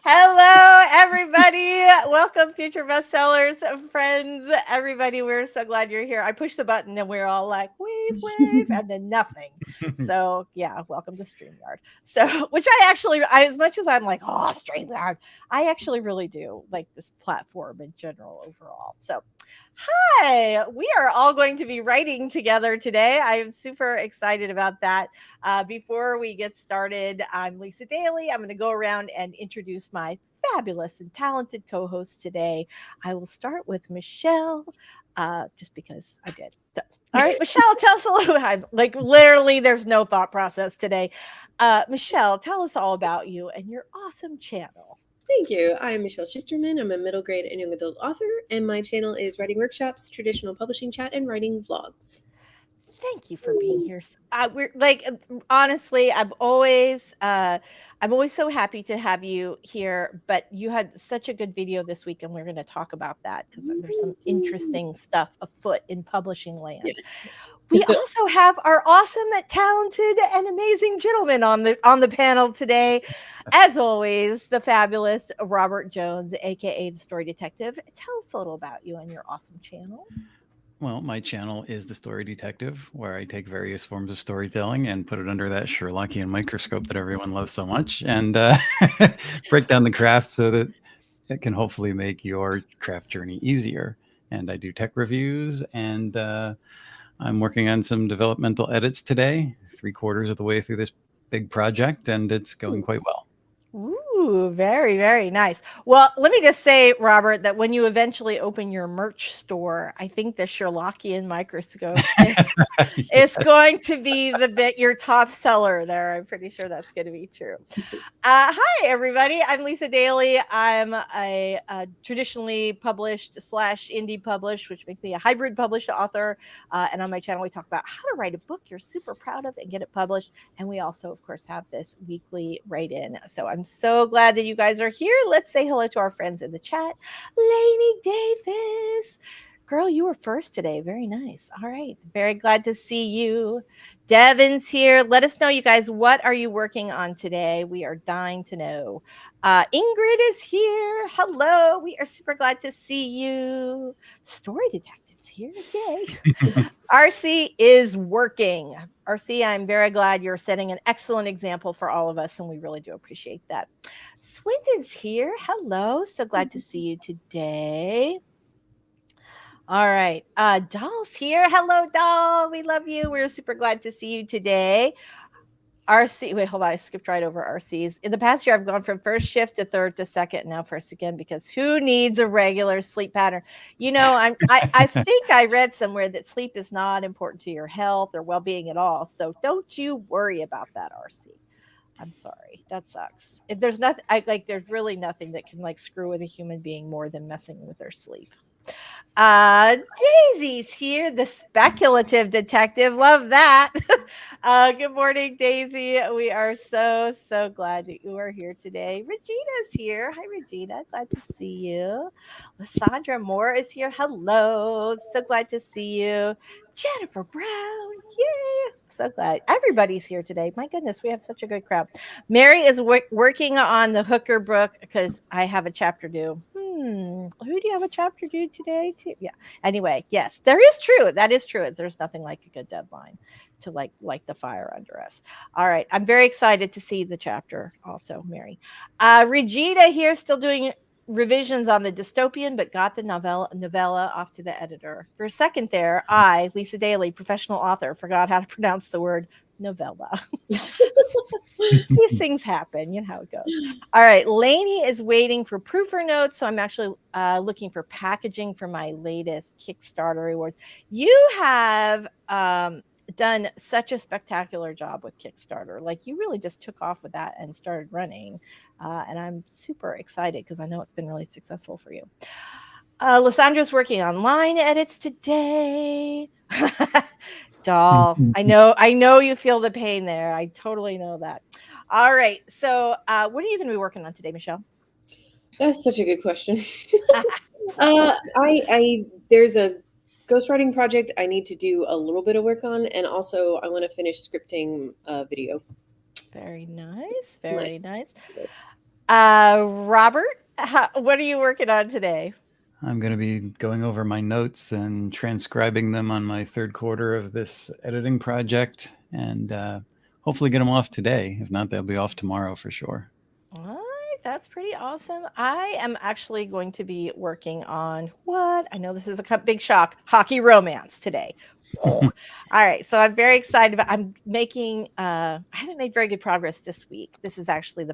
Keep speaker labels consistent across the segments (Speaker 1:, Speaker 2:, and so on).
Speaker 1: Hello, everybody. Welcome, future bestsellers, friends. Everybody, we're so glad you're here. I pushed the button and we're all like, wave, and then nothing. So, yeah, welcome to StreamYard. So, which as much as I'm like, oh, StreamYard, I actually really do like this platform in general overall. So, hi, we are all going to be writing together today. I am super excited about that. Before we get started, I'm Lisa Daly. I'm going to go around and introduce my fabulous and talented co hosts today. I will start with Michelle, just because I did. So, all right, Michelle, tell us a little bit. Like, literally, there's no thought process today. Michelle, tell us all about you and your awesome channel.
Speaker 2: Thank you. I'm Michelle Schusterman. I'm a middle grade and young adult author, and my channel is Writing Workshops, Traditional Publishing Chat, and Writing Vlogs.
Speaker 1: Thank you for being here. We're like honestly, I'm always so happy to have you here. But you had such a good video this week, and we're going to talk about that because there's some interesting stuff afoot in publishing land.
Speaker 2: Yes.
Speaker 1: We also have our awesome, talented, and amazing gentleman on the panel today. As always, the fabulous Robert Jones, aka the Story Detective. Tell us a little about you and your awesome channel.
Speaker 3: Well, my channel is The Story Detective, where I take various forms of storytelling and put it under that Sherlockian microscope that everyone loves so much and break down the craft so that it can hopefully make your craft journey easier. And I do tech reviews, and I'm working on some developmental edits today, 3/4 of the way through this big project, and it's going quite well.
Speaker 1: Ooh, very, very nice. Well, let me just say, Robert, that when you eventually open your merch store, I think the Sherlockian microscope is going to be your top seller there. I'm pretty sure that's going to be true. Hi, everybody. I'm Lisa Daly. I'm a traditionally published / indie published, which makes me a hybrid published author. And on my channel, we talk about how to write a book you're super proud of and get it published. And we also, of course, have this weekly write-in. So I'm so glad that you guys are here. Let's say hello to our friends in the chat. Lainey Davis. Girl, you were first today. Very nice. All right. Very glad to see you. Devin's here. Let us know, you guys, what are you working on today? We are dying to know. Ingrid is here. Hello. We are super glad to see you. Story Detective's here. Yay. RC is working. RC, I'm very glad you're setting an excellent example for all of us, and we really do appreciate that. Swinton's here. Hello. So glad to see you today. All right. Doll's here. Hello, Doll. We love you. We're super glad to see you today. RC, wait, hold on. I skipped right over RCs. In the past year, I've gone from first shift to third to second, now first again, because who needs a regular sleep pattern? You know, I think I read somewhere that sleep is not important to your health or well-being at all. So don't you worry about that, RC. I'm sorry. That sucks. If there's nothing, there's really nothing that can like screw with a human being more than messing with their sleep. Daisy's here, the speculative detective. Love that. Good morning, Daisy. We are so glad that you are here today. Regina's here. Hi, Regina. Glad to see you. Lysandra Moore is here. Hello. So glad to see you. Jennifer Brown. Yay. So glad everybody's here today. My goodness, we have such a good crowd. Mary is working on the Hooker book because I have a chapter due. Who do you have a chapter due today? Yeah. Anyway, yes, there is true. That is true. There's nothing like a good deadline to like the fire under us. All right. I'm very excited to see the chapter also, Mary. Regina here still doing revisions on the dystopian, but got the novella off to the editor. For a second there, I, Lisa Daly, professional author, forgot how to pronounce the word novella. These things happen. You know how it goes. All right. Lainey is waiting for proofer notes. So I'm actually looking for packaging for my latest Kickstarter rewards. You have done such a spectacular job with Kickstarter. Like you really just took off with that and started running. And I'm super excited because I know it's been really successful for you. Lysandra's working on line edits today. Doll, I know you feel the pain there. I totally know that. All right. So what are you going to be working on today, Michelle?
Speaker 2: That's such a good question. There's a ghostwriting project I need to do a little bit of work on, and also I want to finish scripting a video.
Speaker 1: Very nice. Very nice. Robert, what are you working on today?
Speaker 3: I'm going to be going over my notes and transcribing them on my third quarter of this editing project, and hopefully get them off today. If not, they'll be off tomorrow for sure.
Speaker 1: All right, that's pretty awesome. I am actually going to be working on what? I know this is a big shock, hockey romance today. All right, so I'm very excited about. I'm making. I haven't made very good progress this week. This is actually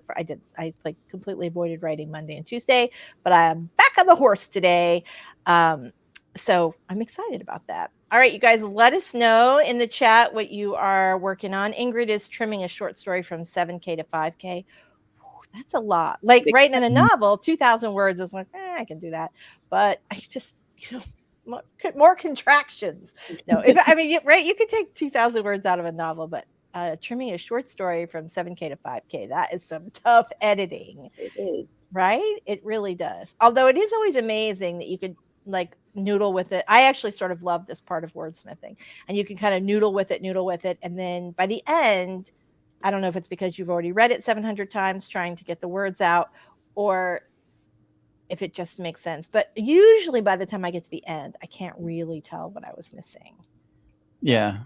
Speaker 1: I like completely avoided writing Monday and Tuesday, but I'm back on the horse today. So I'm excited about that. All right, you guys, let us know in the chat what you are working on. Ingrid is trimming a short story from 7K to 5K. That's a lot. Like writing in a novel, 2,000 words is like, I can do that. But I just, more contractions. No, right, you could take 2,000 words out of a novel, but trimming a short story from 7K to 5K, that is some tough editing.
Speaker 2: It is.
Speaker 1: Right? It really does. Although it is always amazing that you could like noodle with it. I actually sort of love this part of wordsmithing. And you can kind of noodle with it. And then by the end, I don't know if it's because you've already read it 700 times trying to get the words out or if it just makes sense. But usually by the time I get to the end, I can't really tell what I was missing.
Speaker 3: Yeah.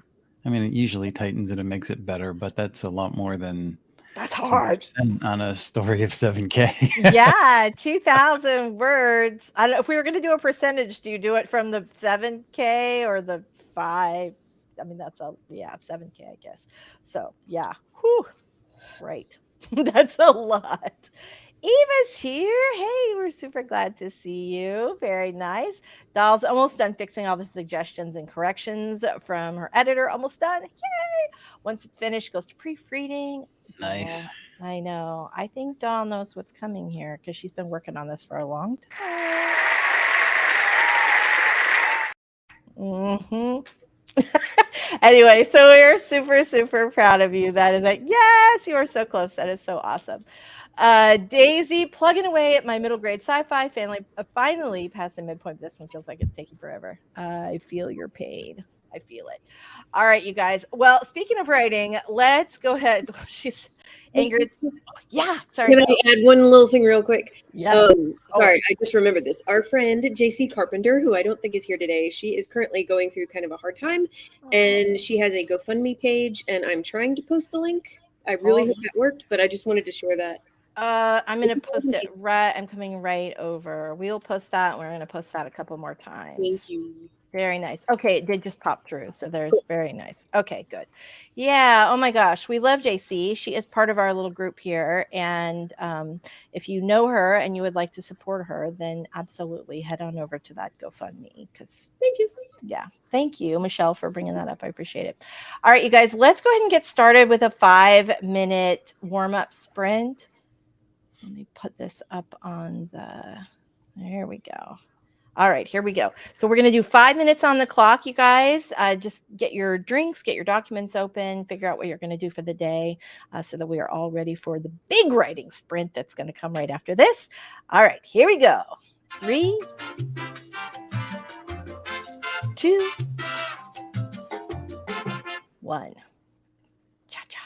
Speaker 3: I mean, it usually tightens it and makes it better, but that's a lot more than
Speaker 1: that's hard
Speaker 3: on a story of 7K.
Speaker 1: Yeah, 2,000 words. I don't know if we were going to do a percentage. Do you do it from the 7K or the 5? I mean, that's 7K, I guess. So yeah, whew, right. That's a lot. Eva's here. Hey, we're super glad to see you. Very nice. Doll's almost done fixing all the suggestions and corrections from her editor. Almost done. Yay! Once it's finished, goes to proofreading.
Speaker 3: Nice.
Speaker 1: I know. I think Doll knows what's coming here because she's been working on this for a long time. Anyway, so we're super, super proud of you. That is like, yes, you are so close. That is so awesome. Daisy, plugging away at my middle grade sci-fi family. Finally passed the midpoint. This one feels like it's taking forever. I feel your pain. I feel it. All right, you guys. Well, speaking of writing, let's go ahead. She's Ingrid. Yeah, sorry.
Speaker 2: Can I add one little thing real quick?
Speaker 1: Yes.
Speaker 2: Sorry, I just remembered this. Our friend JC Carpenter, who I don't think is here today, she is currently going through kind of a hard time, and she has a GoFundMe page, and I'm trying to post the link. I really hope that worked, but I just wanted to share that.
Speaker 1: I'm going to post it right. I'm coming right over. We'll post that. We're going to post that a couple more times.
Speaker 2: Thank you.
Speaker 1: Very nice. Okay, it did just pop through. So there's very nice. Okay, good. Yeah. Oh my gosh. We love JC. She is part of our little group here. And if you know her and you would like to support her, then absolutely head on over to that GoFundMe. Because
Speaker 2: thank you.
Speaker 1: Yeah. Thank you, Michelle, for bringing that up. I appreciate it. All right, you guys, let's go ahead and get started with a 5-minute warm-up sprint. Let me put this up on there we go. All right, here we go. So we're going to do 5 minutes on the clock, you guys. Just get your drinks, get your documents open, figure out what you're going to do for the day so that we are all ready for the big writing sprint that's going to come right after this. All right, here we go. 3, 2, 1. Cha-cha.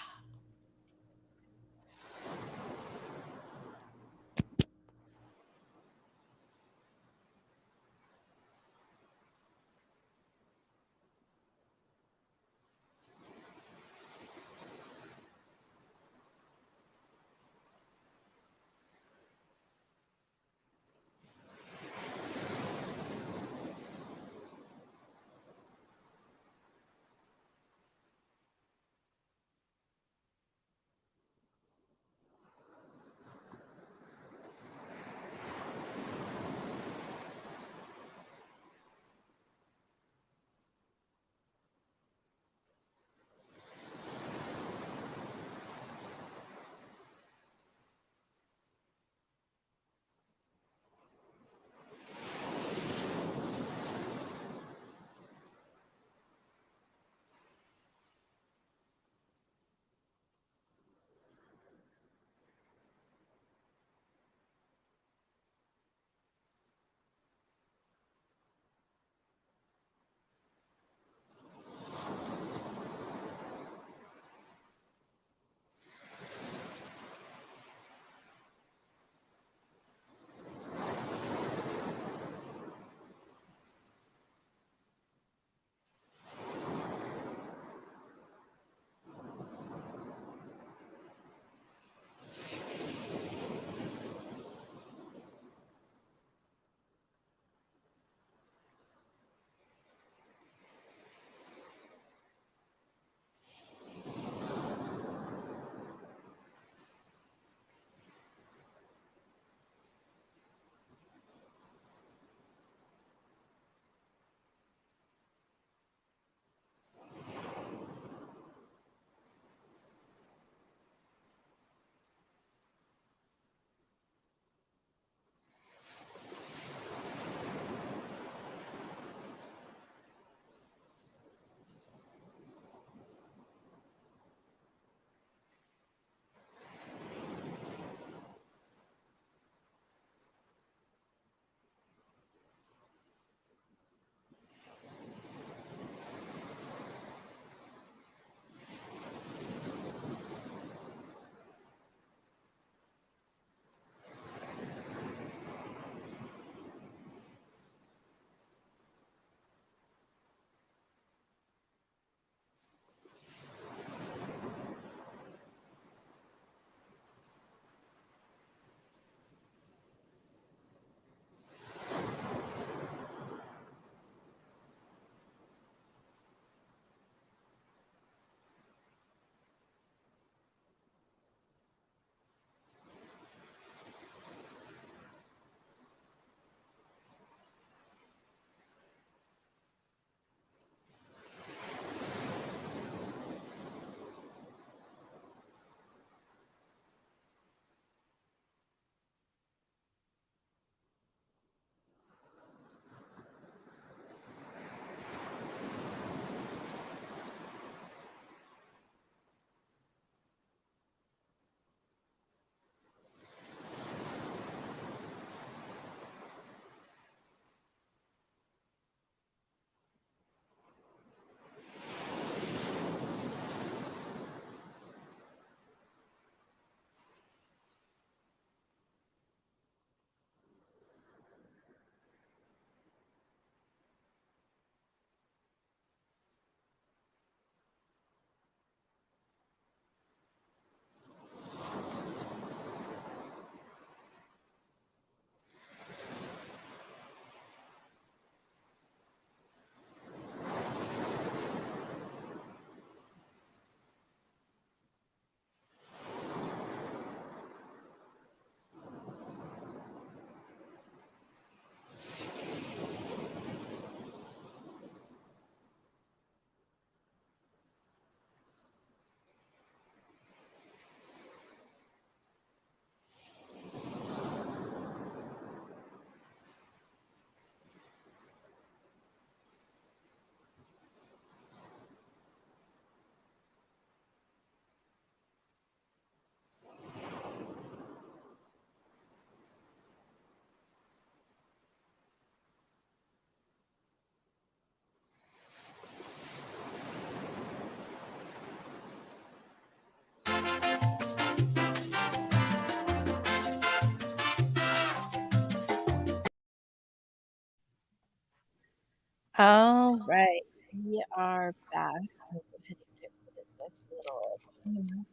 Speaker 1: All right. We are back. Let me go ahead and get rid of this little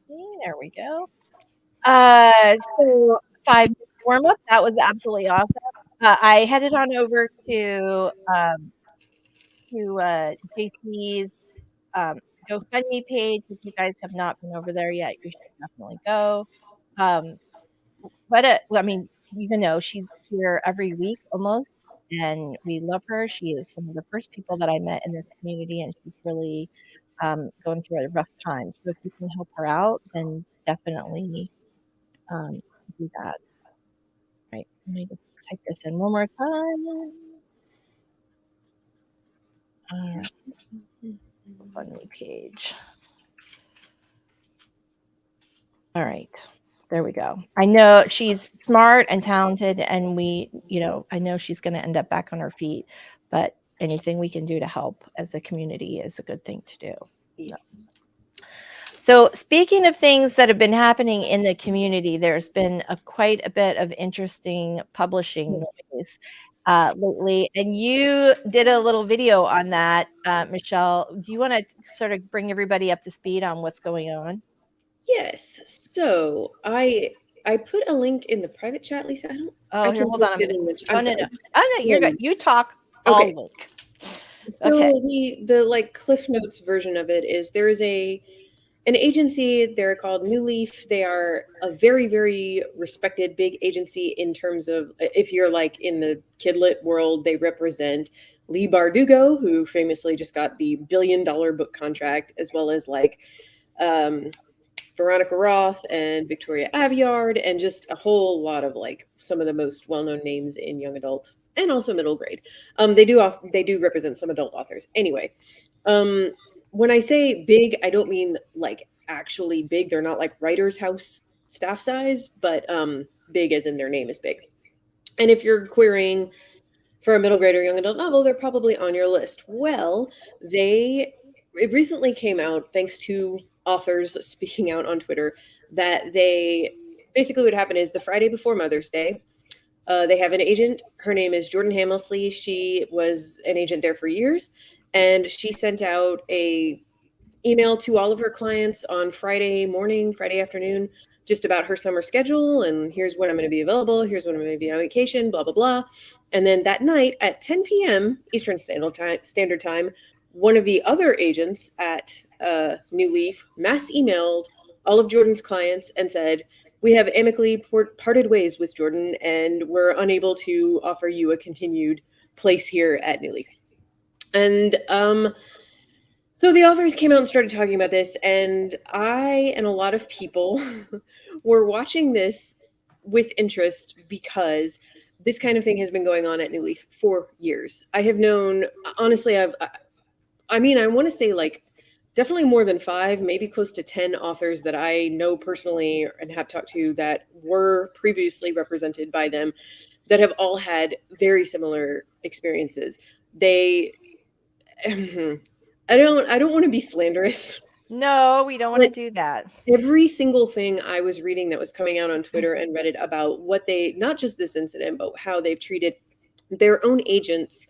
Speaker 1: thing. There we go. So 5 minute warm up. That was absolutely awesome. I headed on over to JC's um, GoFundMe page. If you guys have not been over there yet, you should definitely go. Um, I mean, you know, she's here every week almost, and we love her. She is one of the first people that I met in this community, and she's really going through a rough time. So if you can help her out, then definitely um, do that. Right. So let me just type this in one more time. All right. GoFundMe page. All right. There we go. I know she's smart and talented, and I know she's going to end up back on her feet, but anything we can do to help as a community is a good thing to do.
Speaker 2: Yes.
Speaker 1: So speaking of things that have been happening in the community, there's been quite a bit of interesting publishing noise lately, and you did a little video on that, Michelle. Do you want to sort of bring everybody up to speed on what's going on?
Speaker 2: Yes. So I put a link in the private chat, Lisa. I
Speaker 1: Here,
Speaker 2: can
Speaker 1: hold on
Speaker 2: post
Speaker 1: a
Speaker 2: it
Speaker 1: minute.
Speaker 2: in the
Speaker 1: Oh, no. Oh, no, you're good. You talk.
Speaker 2: Okay.
Speaker 1: I'll link.
Speaker 2: So
Speaker 1: Okay.
Speaker 2: the like Cliff Notes version of it is there is an agency. They're called New Leaf. They are a very, very respected big agency in terms of, if you're like in the kidlit world, they represent Lee Bardugo, who famously just got the $1 billion book contract, as well as like Veronica Roth and Victoria Aveyard, and just a whole lot of like some of the most well-known names in young adult and also middle grade. They do represent some adult authors. Anyway, when I say big, I don't mean like actually big. They're not like Writer's House staff size, but big as in their name is big. And if you're querying for a middle grade or young adult novel, they're probably on your list. Well, it recently came out, thanks to authors speaking out on Twitter, that they basically what happened is the Friday before Mother's Day, they have an agent. Her name is Jordan Hammersley. She was an agent there for years, and she sent out a email to all of her clients on Friday morning, Friday afternoon, just about her summer schedule and here's when I'm going to be available. Here's when I'm going to be on vacation, blah, blah, blah. And then that night at 10 p.m. Eastern Standard Time, one of the other agents at New Leaf mass emailed all of Jordan's clients and said, we have amicably parted ways with Jordan, and we're unable to offer you a continued place here at New Leaf. And so the authors came out and started talking about this, and I and a lot of people were watching this with interest because this kind of thing has been going on at New Leaf for years. I have known, honestly, I want to say like definitely more than 5, maybe close to 10 authors that I know personally and have talked to that were previously represented by them that have all had very similar experiences. I don't want to be slanderous.
Speaker 1: No, we don't want to do that.
Speaker 2: Every single thing I was reading that was coming out on Twitter and Reddit about what not just this incident, but how they've treated their own agents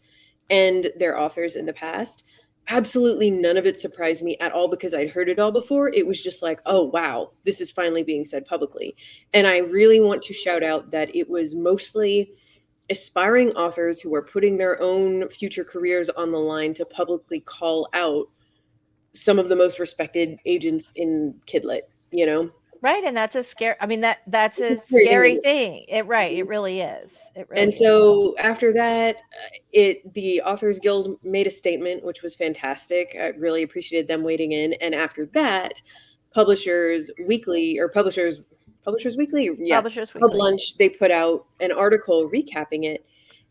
Speaker 2: and their authors in the past, absolutely none of it surprised me at all because I'd heard it all before. It was just like, oh, wow, this is finally being said publicly. And I really want to shout out that it was mostly aspiring authors who are putting their own future careers on the line to publicly call out some of the most respected agents in kidlit, you know?
Speaker 1: Right. And that's a that's a scary thing. It really is. It really
Speaker 2: and so after that, the Authors Guild made a statement, which was fantastic. I really appreciated them wading in. And after that, Publishers Weekly, Pub Lunch, they put out an article recapping it.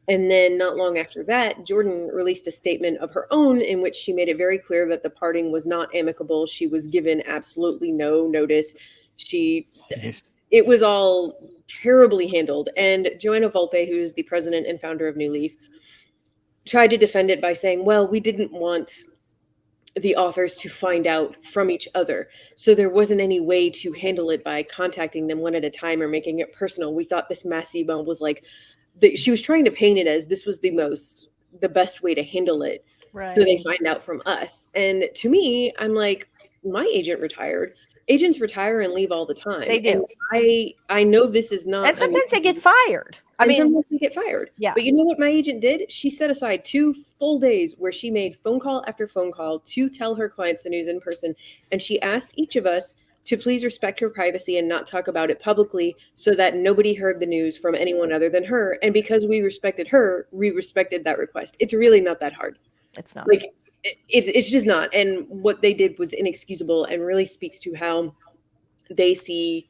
Speaker 2: And then not long after that, Jordan released a statement of her own in which she made it very clear that the parting was not amicable. She was given absolutely no notice. It was all terribly handled. And Joanna Volpe, who is the president and founder of New Leaf, tried to defend it by saying, well, we didn't want the authors to find out from each other. So there wasn't any way to handle it by contacting them one at a time or making it personal. We thought this mass email was like, she was trying to paint it as this was the best way to handle it. So they
Speaker 1: Right.
Speaker 2: find out from us. And to me, I'm like, my agent retired. Agents retire and leave all the time.
Speaker 1: They
Speaker 2: And
Speaker 1: do.
Speaker 2: I know this is not
Speaker 1: And sometimes they get
Speaker 2: unusual.
Speaker 1: fired. I
Speaker 2: And
Speaker 1: mean,
Speaker 2: sometimes they get fired.
Speaker 1: yeah.
Speaker 2: But you know what my agent did? She set aside 2 full days where she made phone call after phone call to tell her clients the news in person. And she asked each of us to please respect her privacy and not talk about it publicly so that nobody heard the news from anyone other than her. And because we respected her, we respected that request. It's really not that hard.
Speaker 1: It's not.
Speaker 2: Like, it's just not. And what they did was inexcusable and really speaks to how they see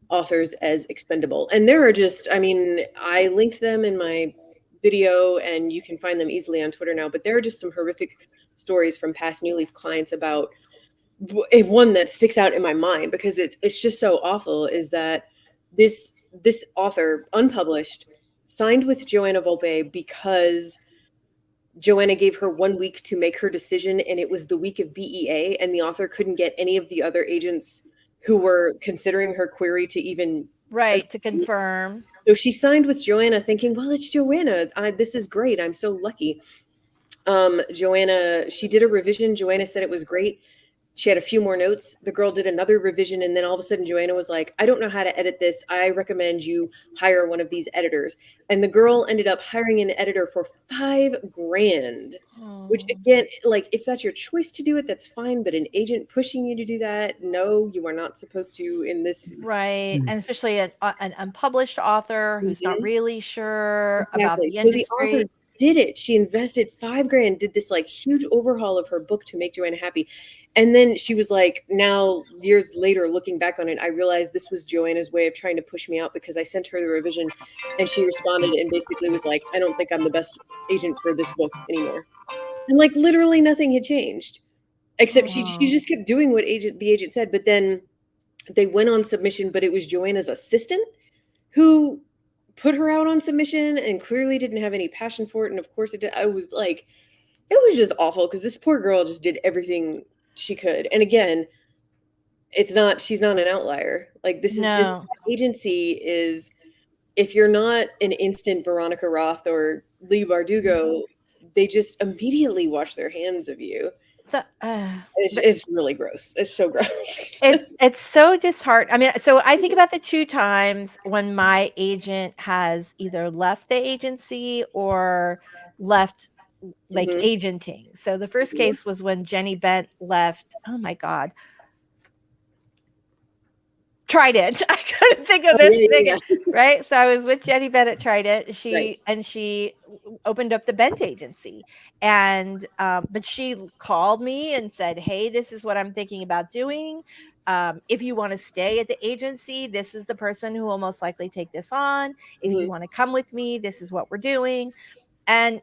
Speaker 2: authors as expendable. And there are just, I mean, I linked them in my video and you can find them easily on Twitter now, but there are just some horrific stories from past New Leaf clients about one that sticks out in my mind because it's just so awful is that this author, unpublished, signed with Joanna Volpe because Joanna gave her 1 week to make her decision, and it was the week of BEA, and the author couldn't get any of the other agents who were considering her query to even
Speaker 1: to confirm.
Speaker 2: So she signed with Joanna thinking, well, it's Joanna. This is great. I'm so lucky. Joanna, she did a revision. Joanna said it was great. She had a few more notes. The girl did another revision. And then all of a sudden, Joanna was like, I don't know how to edit this. I recommend you hire one of these editors. And the girl ended up hiring an editor for $5,000, which again, like if that's your choice to do it, that's fine. But an agent pushing you to do that, no, you are not supposed to in this.
Speaker 1: Right. And especially an unpublished author who's not really sure about the industry.
Speaker 2: So the author did it. She invested $5,000, did this like huge overhaul of her book to make Joanna happy. And then she was like, now years later, looking back on it, I realized this was Joanna's way of trying to push me out because I sent her the revision and she responded and basically was like, I don't think I'm the best agent for this book anymore. And like literally nothing had changed except she just kept doing what the agent said. But then they went on submission, but it was Joanna's assistant who put her out on submission and clearly didn't have any passion for it. And of course it did. I was like, it was just awful because this poor girl just did everything she could. And again, she's not an outlier. Like this is just agency is, if you're not an instant Veronica Roth or Lee Bardugo, they just immediately wash their hands of you. It's really gross. It's so gross.
Speaker 1: It's so disheartening. I mean, so I think about the 2 times when my agent has either left the agency or left like agenting. So the first case was when Jenny Bent left. Oh my God. Trident. I couldn't think of this thing. Right. So I was with Jenny Bent at Trident. She opened up the Bent agency. And but she called me and said, hey, this is what I'm thinking about doing. If you want to stay at the agency, this is the person who will most likely take this on. If you want to come with me, this is what we're doing. And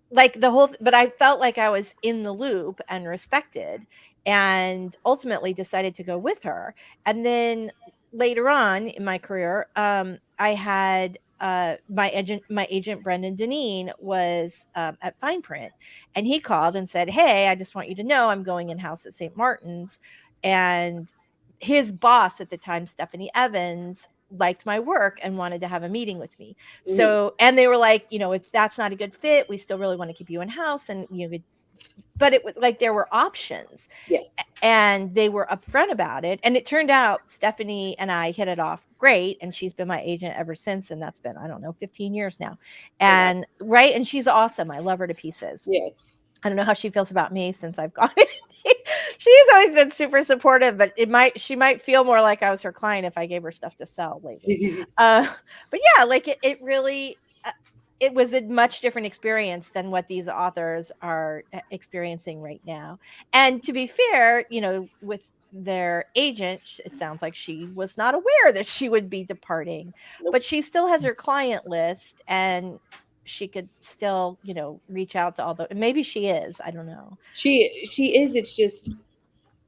Speaker 1: like but I felt like I was in the loop and respected, and ultimately decided to go with her. And then later on in my career, I had my agent Brendan Deneen was at Fine Print, and he called and said, hey, I just want you to know I'm going in-house at St. Martin's. And his boss at the time, Stephanie Evans, liked my work and wanted to have a meeting with me. So, and they were like, you know, if that's not a good fit, we still really want to keep you in house. And you know, but it was like there were options.
Speaker 2: Yes.
Speaker 1: And they were upfront about it. And it turned out Stephanie and I hit it off great. And she's been my agent ever since. And that's been, I don't know, 15 years now. And right. And she's awesome. I love her to pieces.
Speaker 2: Yeah.
Speaker 1: I don't know how she feels about me since I've gone. She's always been super supportive, but she might feel more like I was her client if I gave her stuff to sell lately. But yeah, like it really, it was a much different experience than what these authors are experiencing right now. And to be fair, you know, with their agent, it sounds like she was not aware that she would be departing, but she still has her client list and she could still, you know, reach out to all the, maybe she is, I don't know.
Speaker 2: She is. It's just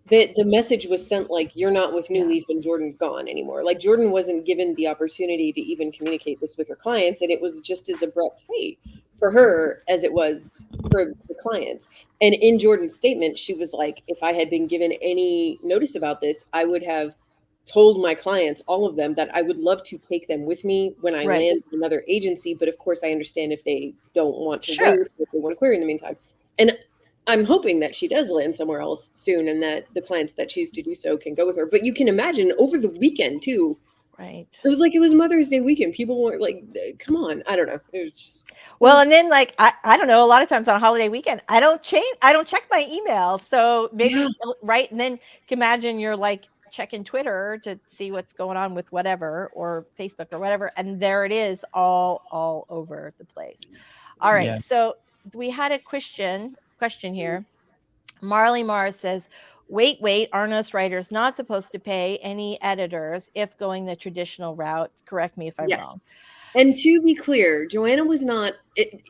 Speaker 2: that the message was sent like, you're not with New Leaf and Jordan's gone anymore. Like Jordan wasn't given the opportunity to even communicate this with her clients. And it was just as abrupt, hey, for her as it was for the clients. And in Jordan's statement, she was like, if I had been given any notice about this, I would have told my clients, all of them, that I would love to take them with me when I land another agency. But of course, I understand if they don't want to wait, if they want to query in the meantime. And I'm hoping that she does land somewhere else soon, and that the clients that choose to do so can go with her. But you can imagine over the weekend too.
Speaker 1: Right.
Speaker 2: It was Mother's Day weekend. People were like, come on. I don't know. It was just.
Speaker 1: Well, and then like I don't know, a lot of times on a holiday weekend, I don't check my email. So maybe right. And then you can imagine you're like checking Twitter to see what's going on with whatever, or Facebook or whatever. And there it is, all over the place. All right.
Speaker 3: Yeah.
Speaker 1: So we had a question here. Marley Mars says, wait, aren't us writers not supposed to pay any editors if going the traditional route? Correct me if I'm wrong.
Speaker 2: And to be clear, Joanna was not,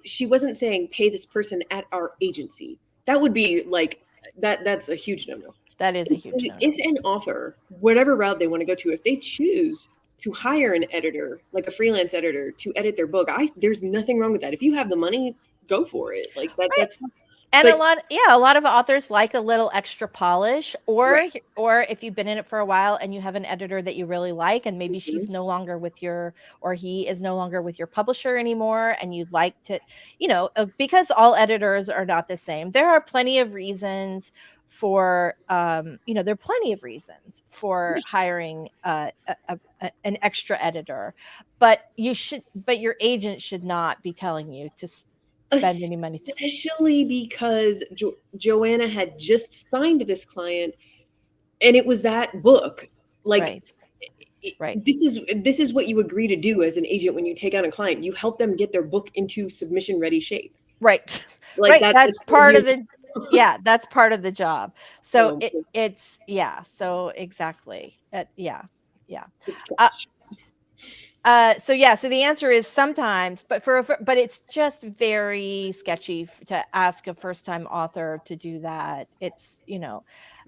Speaker 2: she wasn't saying pay this person at our agency. That would be like, that's a huge no-no.
Speaker 1: That is a huge no-no.
Speaker 2: If an author, whatever route they want to go to, if they choose to hire an editor, like a freelance editor, to edit their book, there's nothing wrong with that. If you have the money, go for it. Like that, that's fine.
Speaker 1: And a lot of authors like a little extra polish, or if you've been in it for a while and you have an editor that you really like, and maybe she's no longer with he is no longer with your publisher anymore, and you'd like to, because all editors are not the same. There are plenty of reasons for, there are plenty of reasons for hiring an extra editor, but your agent should not be telling you to spend any money,
Speaker 2: especially because Joanna had just signed this client, and it was that book. Like, right. This is what you agree to do as an agent when you take on a client. You help them get their book into submission ready shape.
Speaker 1: Right.
Speaker 2: Like
Speaker 1: right. That's part of the. Yeah, that's part of the job. So it's So exactly. Yeah. So the answer is sometimes, but it's just very sketchy to ask a first-time author to do that. It's,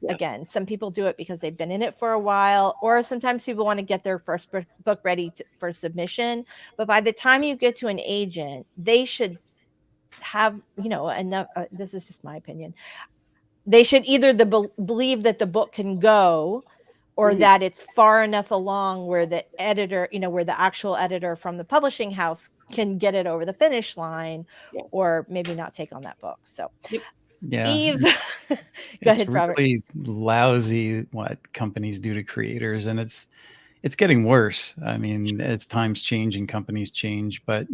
Speaker 1: again, some people do it because they've been in it for a while, or sometimes people want to get their first book ready for submission. But by the time you get to an agent, they should have, enough. This is just my opinion. They should either believe that the book can go, or that it's far enough along where the editor, where the actual editor from the publishing house can get it over the finish line, or maybe not take on that book. So, Eve, go ahead, Robert.
Speaker 3: It's really lousy what companies do to creators, and it's getting worse. I mean, as times change and companies change, but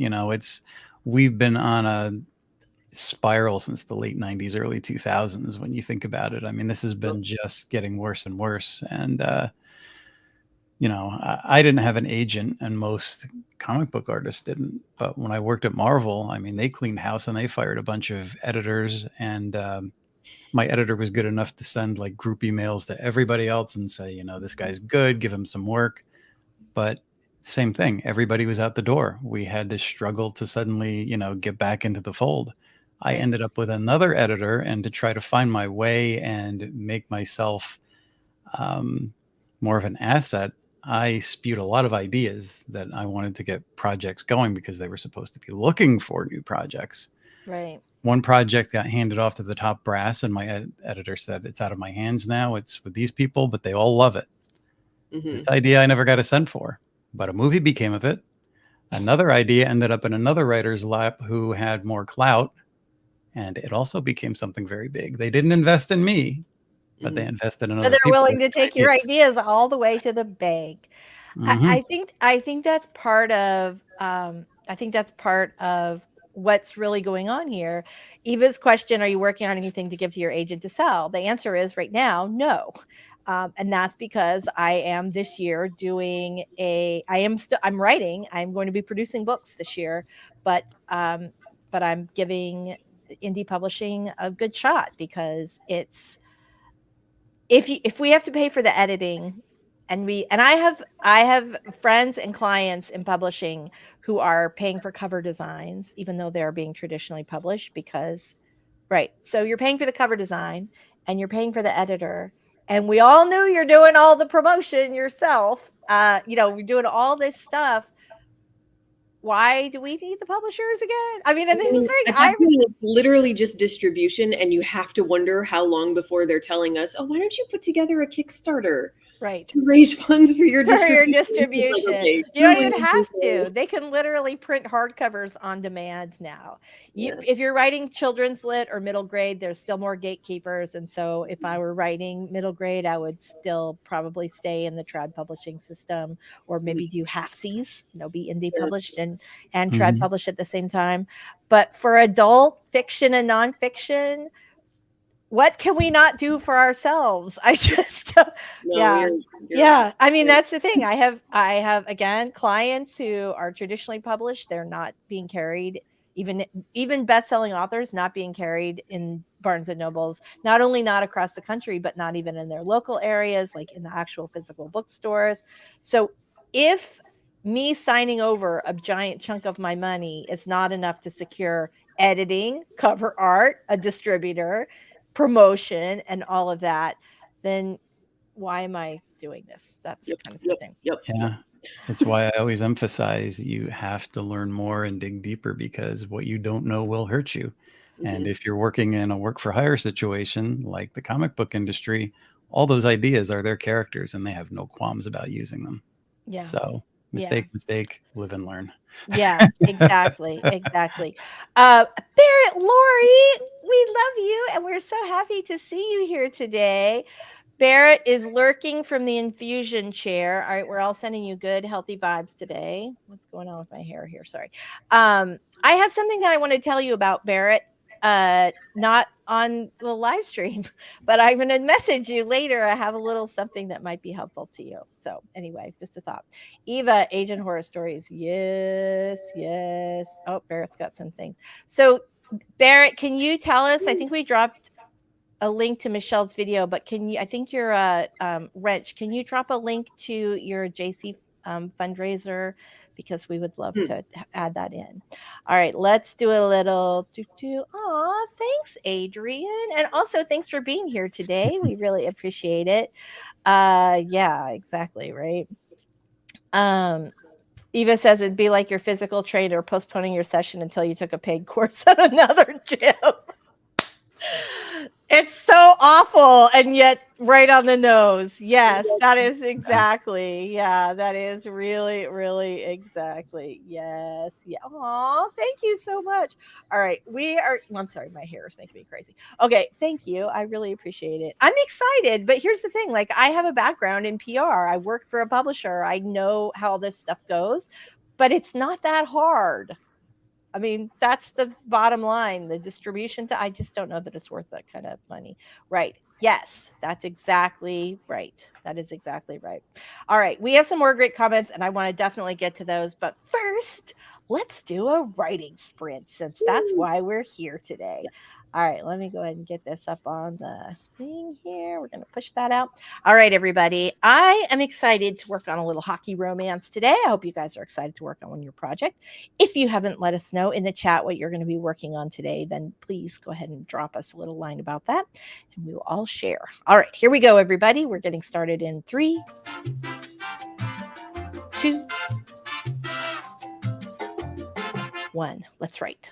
Speaker 3: we've been on a spiral since the late 90s, early 2000s. When you think about it, I mean, this has been just getting worse and worse. And I didn't have an agent, and most comic book artists didn't. But when I worked at Marvel, I mean, they cleaned house and they fired a bunch of editors. And my editor was good enough to send like group emails to everybody else and say, this guy's good, give him some work. But same thing, everybody was out the door. We had to struggle to suddenly, get back into the fold. I ended up with another editor, and to try to find my way and make myself more of an asset, I spewed a lot of ideas that I wanted to get projects going, because they were supposed to be looking for new projects.
Speaker 1: Right.
Speaker 3: One project got handed off to the top brass, and my editor said, it's out of my hands now. It's with these people, but they all love it. This idea I never got a cent for, but a movie became of it. Another idea ended up in another writer's lap who had more clout, and it also became something very big. They didn't invest in me, but they invested in other people.
Speaker 1: They're willing to take your ideas all the way to the bank. I think that's part of what's really going on here. Eva's question, are you working on anything to give to your agent to sell? The answer is right now, no. And that's because I am this year I'm writing. I'm going to be producing books this year, but I'm giving indie publishing a good shot, because it's, if we have to pay for the editing, and I have friends and clients in publishing who are paying for cover designs, even though they're being traditionally published, because so you're paying for the cover design and you're paying for the editor, and we all knew you're doing all the promotion yourself. We're doing all this stuff. Why do we need the publishers again? I mean, and this is
Speaker 2: it's literally just distribution, and you have to wonder how long before they're telling us, oh, why don't you put together a Kickstarter?
Speaker 1: Right.
Speaker 2: to raise funds for your
Speaker 1: For your
Speaker 2: distribution.
Speaker 1: distribution.
Speaker 2: Okay,
Speaker 1: You don't
Speaker 2: truly
Speaker 1: even have
Speaker 2: appreciate
Speaker 1: to. They can literally print hardcovers on demand now.
Speaker 2: Yeah.
Speaker 1: If you're writing children's lit or middle grade, there's still more gatekeepers. And so if I were writing middle grade, I would still probably stay in the trad publishing system, or maybe do halfsies, be indie
Speaker 2: Yeah.
Speaker 1: published and trad
Speaker 3: Mhm.
Speaker 1: published at the same time. But for adult fiction and nonfiction, what can we not do for ourselves? I just
Speaker 2: No,
Speaker 1: yeah.
Speaker 2: you're
Speaker 1: Yeah, I mean,
Speaker 2: you're-
Speaker 1: that's the thing. I have again clients who are traditionally published. They're not being carried, even best-selling authors not being carried in Barnes and Nobles, not only not across the country, but not even in their local areas, like in the actual physical bookstores. So if me signing over a giant chunk of my money is not enough to secure editing, cover art, a distributor, promotion, and all of that, then why am I doing this? That's
Speaker 2: Yep,
Speaker 1: kind of the thing.
Speaker 3: Yeah. It's why I always emphasize you have to learn more and dig deeper, because what you don't know will hurt you. And
Speaker 2: Mhm.
Speaker 3: if you're working in a work for hire situation like the comic book industry, all those ideas are their characters and they have no qualms about using them.
Speaker 1: Yeah.
Speaker 3: So
Speaker 1: Yeah.
Speaker 3: mistake, live and learn.
Speaker 1: Yeah, exactly. Exactly. Barrett, Lori, we love you and we're so happy to see you here today. Barrett is lurking from the infusion chair. All right, we're all sending you good, healthy vibes today. What's going on with my hair here? Sorry. I have something that I want to tell you about, Barrett. Not on the live stream, but I'm going to message you later. I have a little something that might be helpful to you. So anyway, just a thought. Eva, Agent Horror Stories. Yes, yes. Oh, Barrett's got some things. So Barrett, can you tell us? I think we dropped a link to Michelle's video, but can you, I think you're Wrench, can you drop a link to your JC fundraiser, because we would love to add that in. All right, let's do a little Aw, thanks, Adrian, and also thanks for being here today. We really appreciate it. Yeah, exactly, right. Eva says it'd be like your physical trainer postponing your session until you took a paid course at another gym. It's so awful and yet right on the nose. Yes, that is exactly. Yeah, that is really, really exactly. Yes. Yeah. Aw, thank you so much. All right. I'm sorry, my hair is making me crazy. Okay, thank you. I really appreciate it. I'm excited, but here's the thing. Like, I have a background in PR. I worked for a publisher. I know how this stuff goes, but it's not that hard. I mean, that's the bottom line. The distribution, I just don't know that it's worth that kind of money. Right. Yes, that's exactly right. That is exactly right. All right. We have some more great comments, and I want to definitely get to those. But first, let's do a writing sprint, since that's why we're here today. All right. Let me go ahead and get this up on the thing here. We're going to push that out. All right, everybody. I am excited to work on a little hockey romance today. I hope you guys are excited to work on your project. If you haven't let us know in the chat what you're going to be working on today, then please go ahead and drop us a little line about that, and we will all share. All right, here we go, everybody. We're getting started in 3, 2, 1. Let's write.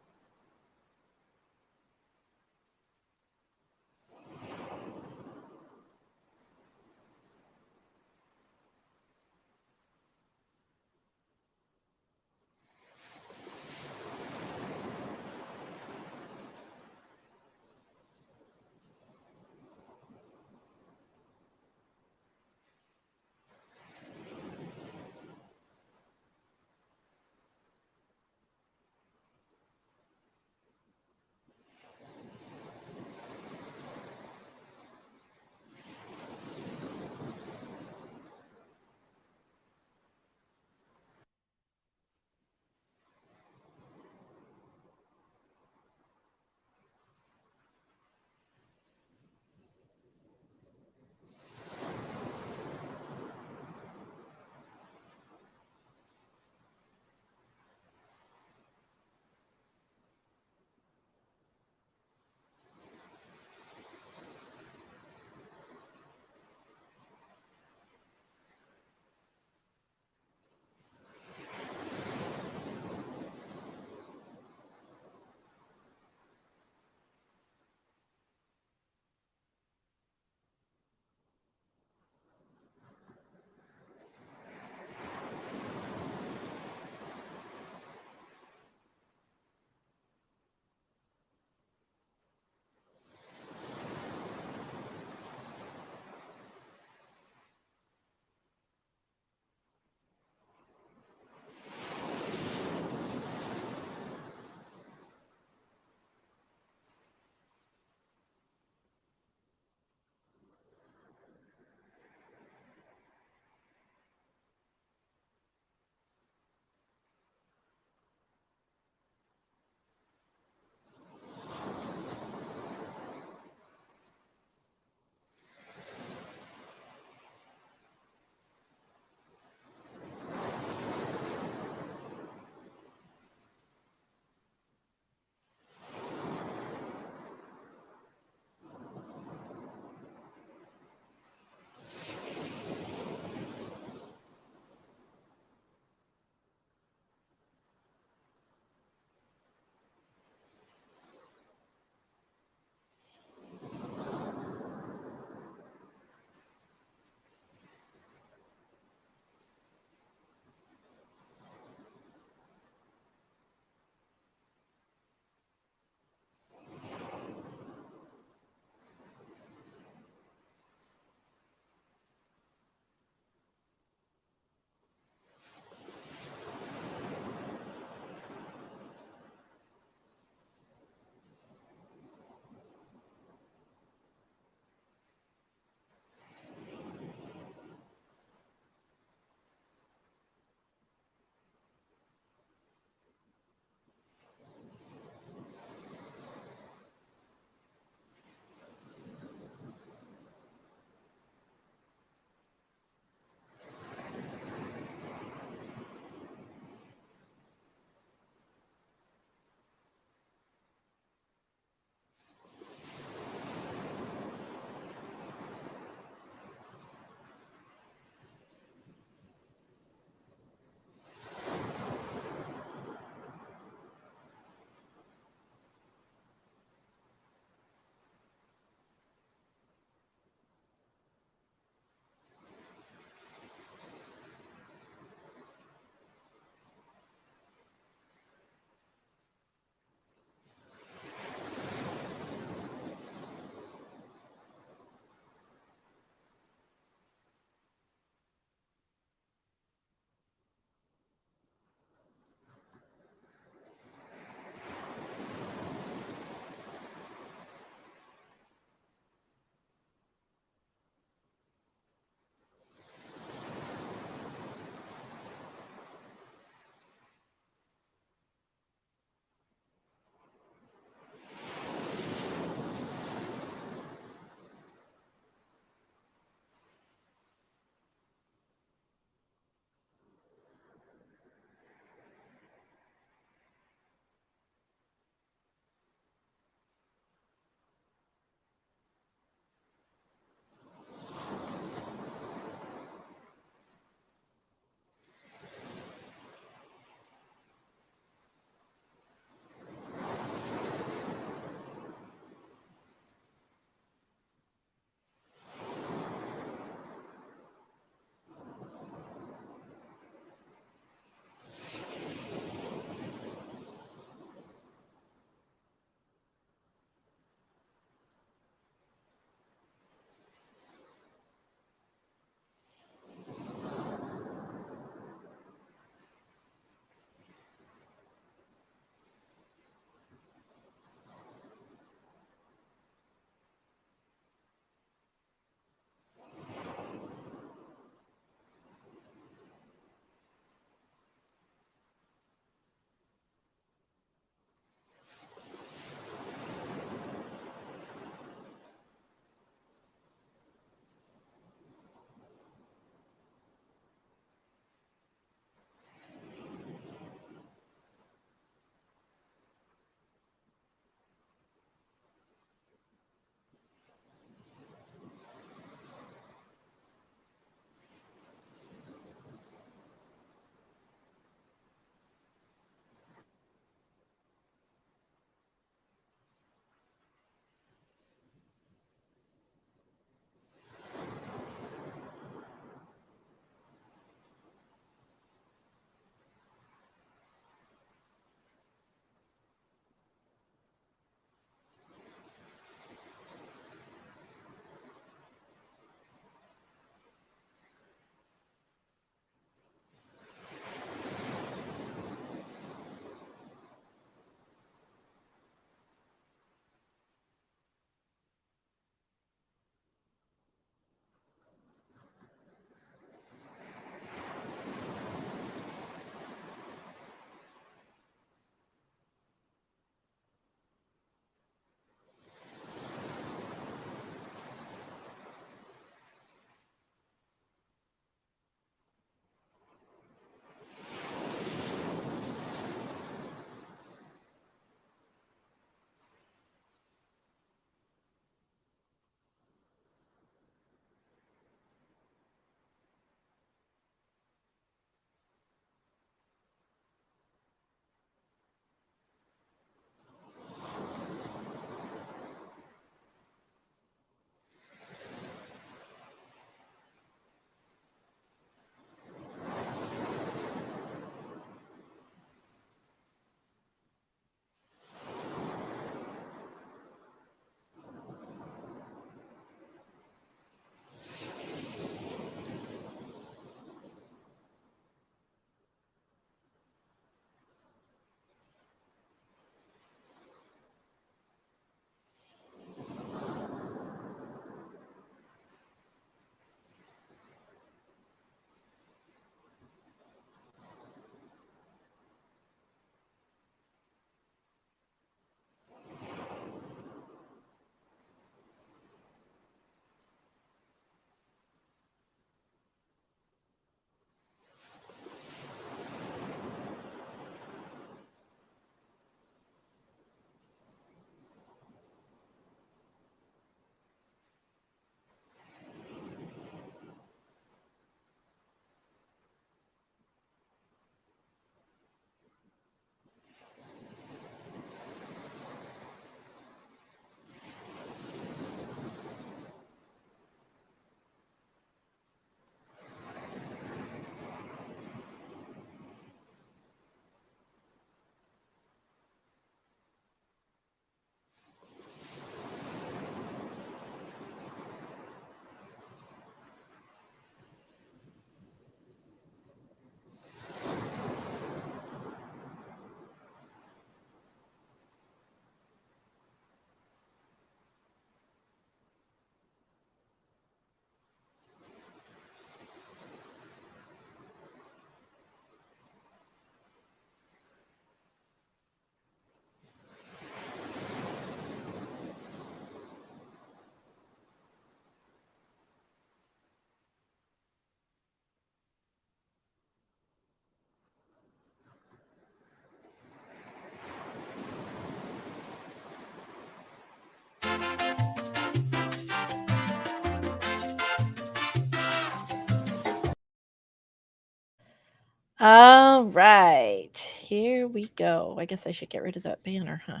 Speaker 1: All right, here we go. I guess I should get rid of that banner, huh?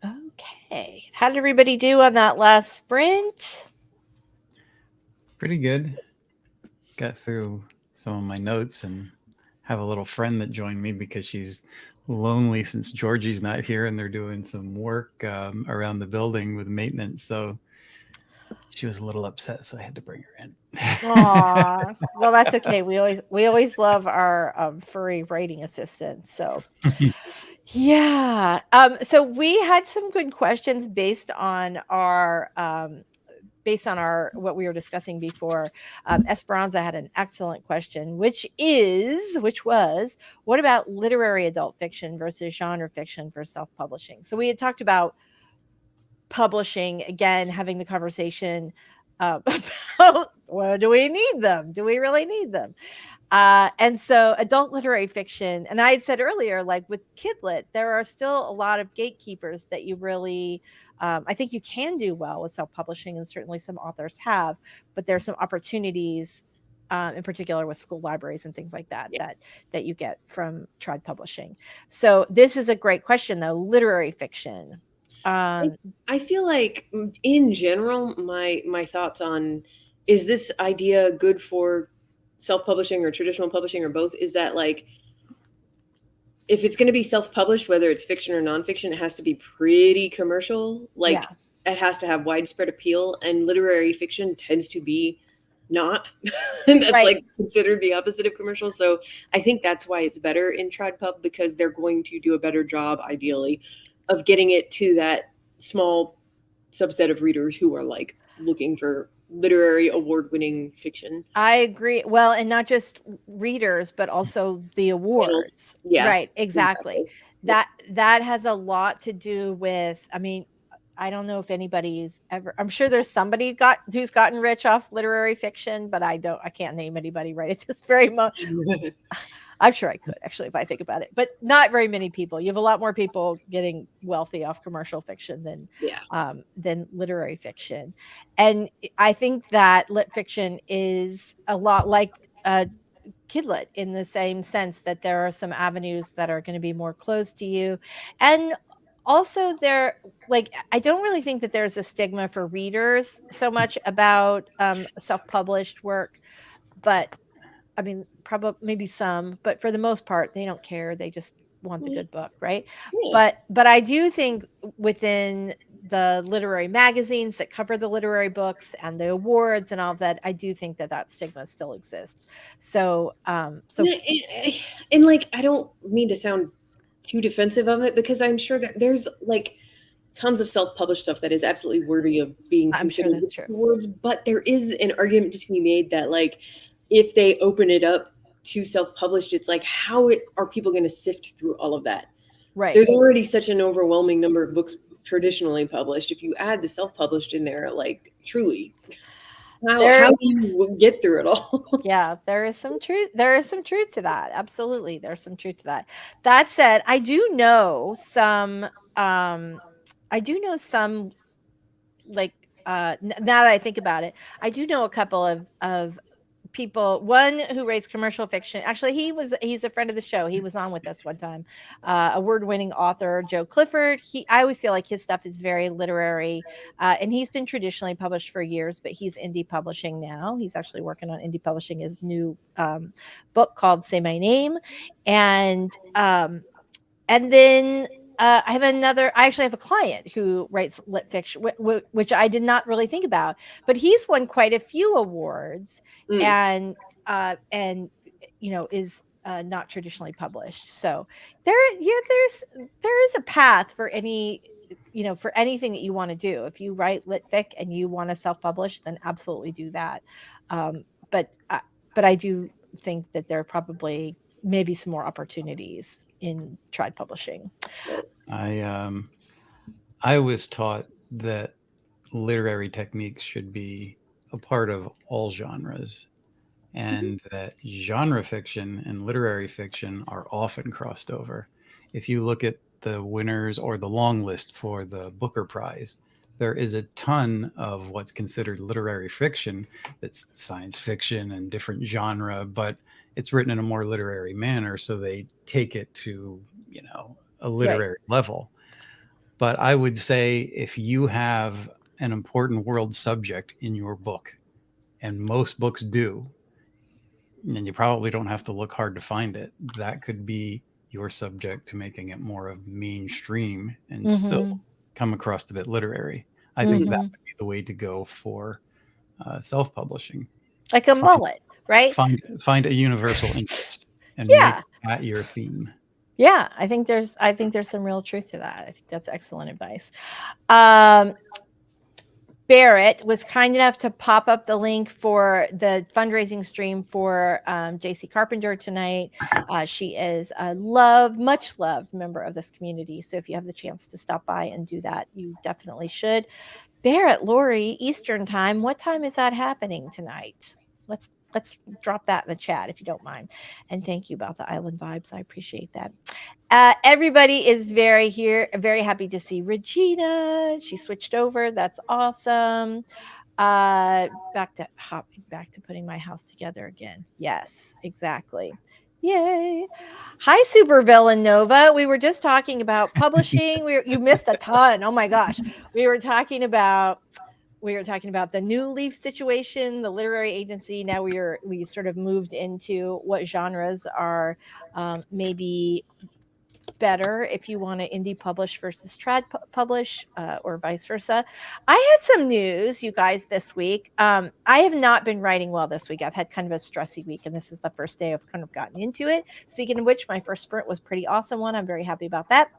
Speaker 1: Okay. How did everybody do on that last sprint?
Speaker 3: Pretty good. Got through some of my notes and have a little friend that joined me because she's lonely since Georgie's not here and they're doing some work around the building with maintenance. So she was a little upset, so I had to bring her in.
Speaker 1: Aw, well, that's okay. We always love our furry writing assistants. So yeah. So we had some good questions based on our what we were discussing before. Esperanza had an excellent question, which was, what about literary adult fiction versus genre fiction for self-publishing? So we had talked about publishing, again, having the conversation about, well, do we need them? Do we really need them? And so adult literary fiction, and I had said earlier, like with Kidlit, there are still a lot of gatekeepers that you really, I think you can do well with self-publishing, and certainly some authors have, but there's some opportunities, in particular with school libraries and things like that,
Speaker 2: Yeah.
Speaker 1: that you get from Triad Publishing. So this is a great question, though. Literary fiction.
Speaker 2: I feel like in general, my thoughts on, is this idea good for self-publishing or traditional publishing or both, is that like, if it's going to be self-published, whether it's fiction or nonfiction, it has to be pretty commercial. Like
Speaker 1: Yeah.
Speaker 2: it has to have widespread appeal, and literary fiction tends to be not. And that's
Speaker 1: Right.
Speaker 2: like considered the opposite of commercial. So I think that's why it's better in TriedPub, because they're going to do a better job, ideally, of getting it to that small subset of readers who are like looking for literary award-winning fiction.
Speaker 1: I agree. Well, and not just readers, but also the awards.
Speaker 2: Yeah,
Speaker 1: Right, exactly.
Speaker 2: exactly.
Speaker 1: That has a lot to do with, I mean, I don't know if anybody's ever, I'm sure there's somebody who's gotten rich off literary fiction, but I can't name anybody right at this very moment. I'm sure I could, actually, if I think about it, but not very many people. You have a lot more people getting wealthy off commercial fiction than literary fiction. And I think that lit fiction is a lot like Kidlit, in the same sense that there are some avenues that are going to be more closed to you. And also, I don't really think that there's a stigma for readers so much about self-published work, but I mean, probably maybe some, but for the most part, they don't care. They just want the good book, right?
Speaker 2: Yeah.
Speaker 1: But I do think within the literary magazines that cover the literary books and the awards and all of that, I do think that stigma still exists. So
Speaker 2: And like, I don't mean to sound too defensive of it, because I'm sure that there's like tons of self-published stuff that is absolutely worthy of being
Speaker 1: I'm sure
Speaker 2: considered
Speaker 1: that's true.
Speaker 2: awards, but there is an argument to be made that like, if they open it up to self-published, it's like, how are people going to sift through all of that?
Speaker 1: Right.
Speaker 2: There's already such an overwhelming number of books traditionally published. If you add the self-published in there, like, truly, how do you get through it all?
Speaker 1: Yeah, there is some truth. There is some truth to that. Absolutely, there's some truth to that. That said, I do know some. Like, now that I think about it, I do know a couple of people. One who writes commercial fiction. Actually, he's a friend of the show. He was on with us one time. Award-winning author Joe Clifford. I always feel like his stuff is very literary, and he's been traditionally published for years, but he's indie publishing now. He's actually working on indie publishing his new book called Say My Name, and then I actually have a client who writes lit fiction, which I did not really think about, but he's won quite a few awards and is not traditionally published. So there is a path for for anything that you want to do. If you write lit fic and you want to self-publish, then absolutely do that. But I do think that there are probably maybe some more opportunities in Triad Publishing.
Speaker 3: I was taught that literary techniques should be a part of all genres, and that genre fiction and literary fiction are often crossed over. If you look at the winners or the long list for the Booker Prize, there is a ton of what's considered literary fiction that's science fiction and different genre, but it's written in a more literary manner, so they take it to, a literary level. But I would say if you have an important world subject in your book, and most books do, and you probably don't have to look hard to find it, that could be your subject to making it more of mainstream and still come across a bit literary. I think that would be the way to go for self-publishing.
Speaker 1: Like a mullet, right?
Speaker 3: Find a universal interest and make that your theme.
Speaker 1: Yeah, I think there's some real truth to that. I think that's excellent advice. Barrett was kind enough to pop up the link for the fundraising stream for JC Carpenter tonight. She is a much loved member of this community. So if you have the chance to stop by and do that, you definitely should. Barrett, Lori, Eastern time. What time is that happening tonight? Let's drop that in the chat if you don't mind. And thank you about the island vibes. I appreciate that. Everybody is very happy to see Regina. She switched over. That's awesome. Back to putting my house together again. Yes, exactly. Yay. Hi, Super Villanova. We were just talking about publishing. You missed a ton. Oh my gosh. We were talking about the New Leaf situation, the literary agency. Now we sort of moved into what genres are maybe better if you want to indie publish versus trad publish or vice versa. I had some news, you guys, this week. I have not been writing well this week. I've had kind of a stressy week, and this is the first day I've kind of gotten into it. Speaking of which, my first sprint was pretty awesome one. I'm very happy about that.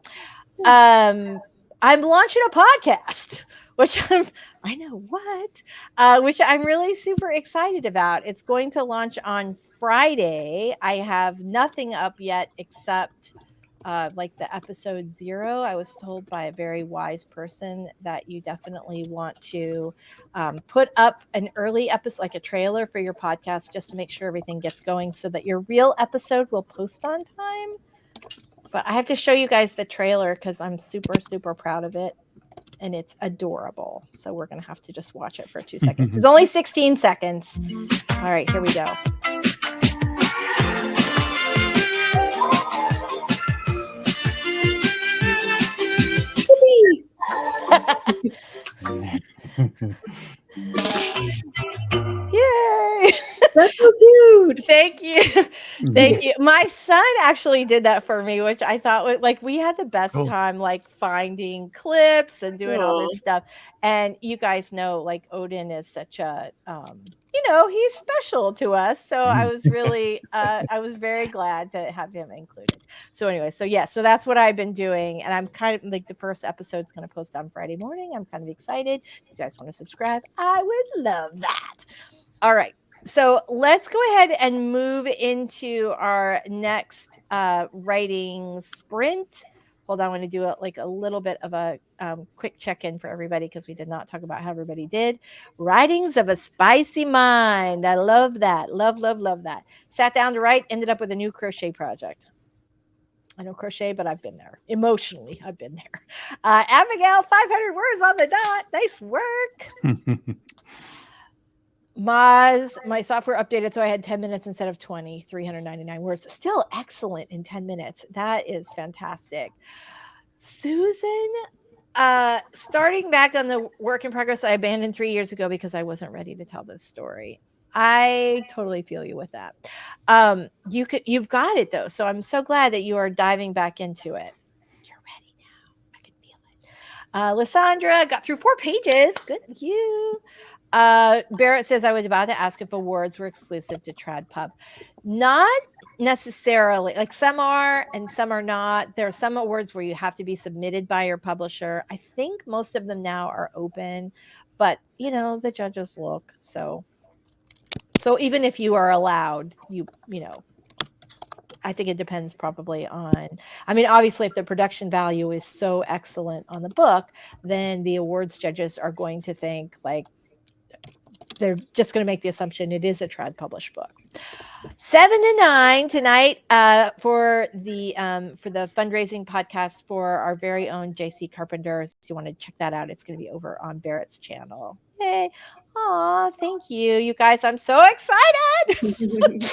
Speaker 1: I'm launching a podcast, which which I'm really super excited about. It's going to launch on Friday. I have nothing up yet except like the episode 0. I was told by a very wise person that you definitely want to put up an early episode, like a trailer for your podcast, just to make sure everything gets going so that your real episode will post on time. But I have to show you guys the trailer because I'm super, super proud of it. And it's adorable. So we're going to have to just watch it for 2 seconds. It's only 16 seconds. All right, here we go. Yay!
Speaker 2: That's so cute.
Speaker 1: Thank you. Thank you. My son actually did that for me, which I thought was like, we had the best time, like finding clips and doing all this stuff. And you guys know, like Odin is such a, he's special to us. So I was really, I was very glad to have him included. So anyway, so that's what I've been doing. And I'm kind of like, the first episode's going to post on Friday morning. I'm kind of excited. If you guys want to subscribe, I would love that. All right. So let's go ahead and move into our next writing sprint. Hold on, I want to do a little bit of a quick check-in for everybody because we did not talk about how everybody did. Writings of a Spicy Mind. I love that. Love that. Sat down to write, ended up with a new crochet project. I don't crochet, but I've been there. Emotionally, I've been there. Abigail, 500 words on the dot. Nice work. Moz, my software updated, so I had 10 minutes instead of 20, 399 words. Still excellent in 10 minutes. That is fantastic. Susan, starting back on the work in progress I abandoned 3 years ago because I wasn't ready to tell this story. I totally feel you with that. You've got it though. So I'm so glad that you are diving back into it. You're ready now. I can feel it. Lysandra got through 4 pages. Good for you. Barrett says, I was about to ask if awards were exclusive to TradPub. Not necessarily. Like some are and some are not. There are some awards where you have to be submitted by your publisher. I think most of them now are open, but the judges look. So even if you are allowed, I think it depends probably on, obviously if the production value is so excellent on the book, then the awards judges are going to think like, they're just going to make the assumption it is a trad published book. 7 to 9 tonight for the fundraising podcast for our very own JC Carpenter. If you want to check that out, it's going to be over on Barrett's channel. Yay. Aw, thank you. You guys, I'm so excited.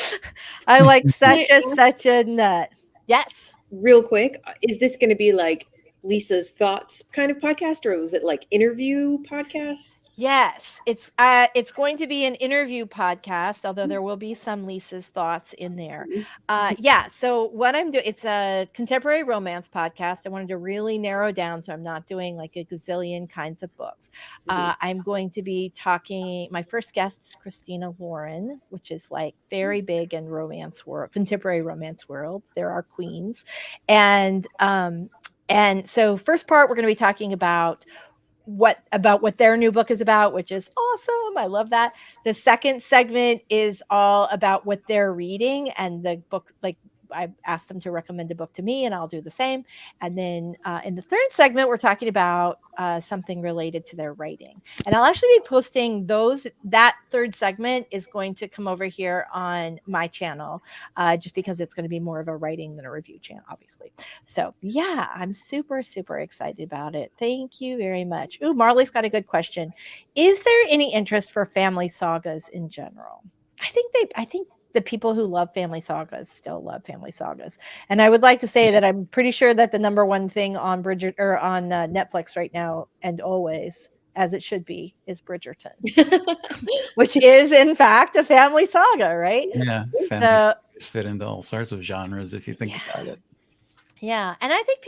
Speaker 1: I like such a nut. Yes.
Speaker 2: Real quick, is this going to be like Lisa's thoughts kind of podcast, or was it like interview podcast?
Speaker 1: Yes, it's going to be an interview podcast, although there will be some Lisa's thoughts in there. Yeah, so what I'm doing, it's a contemporary romance podcast. I wanted to really narrow down, so I'm not doing like a gazillion kinds of books. I'm going to be talking. My first guest is Christina Lauren, which is like very big in romance world, contemporary romance world. There are queens, and so first part we're going to be talking about what their new book is about, which is awesome. I love that. The second segment is all about what they're reading and the book, like I asked them to recommend a book to me and I'll do the same. And then in the third segment, we're talking about something related to their writing. And I'll actually be posting that third segment is going to come over here on my channel just because it's going to be more of a writing than a review channel, obviously. So yeah, I'm super, super excited about it. Thank you very much. Ooh, Marley's got a good question. Is there any interest for family sagas in general? I think the people who love family sagas still love family sagas. And I would like to say that I'm pretty sure that the number one thing on Bridget or on Netflix right now and always, as it should be, is Bridgerton, which is in fact a family saga, right?
Speaker 3: Yeah, family sagas fit into all sorts of genres if you think about it.
Speaker 1: Yeah, and I think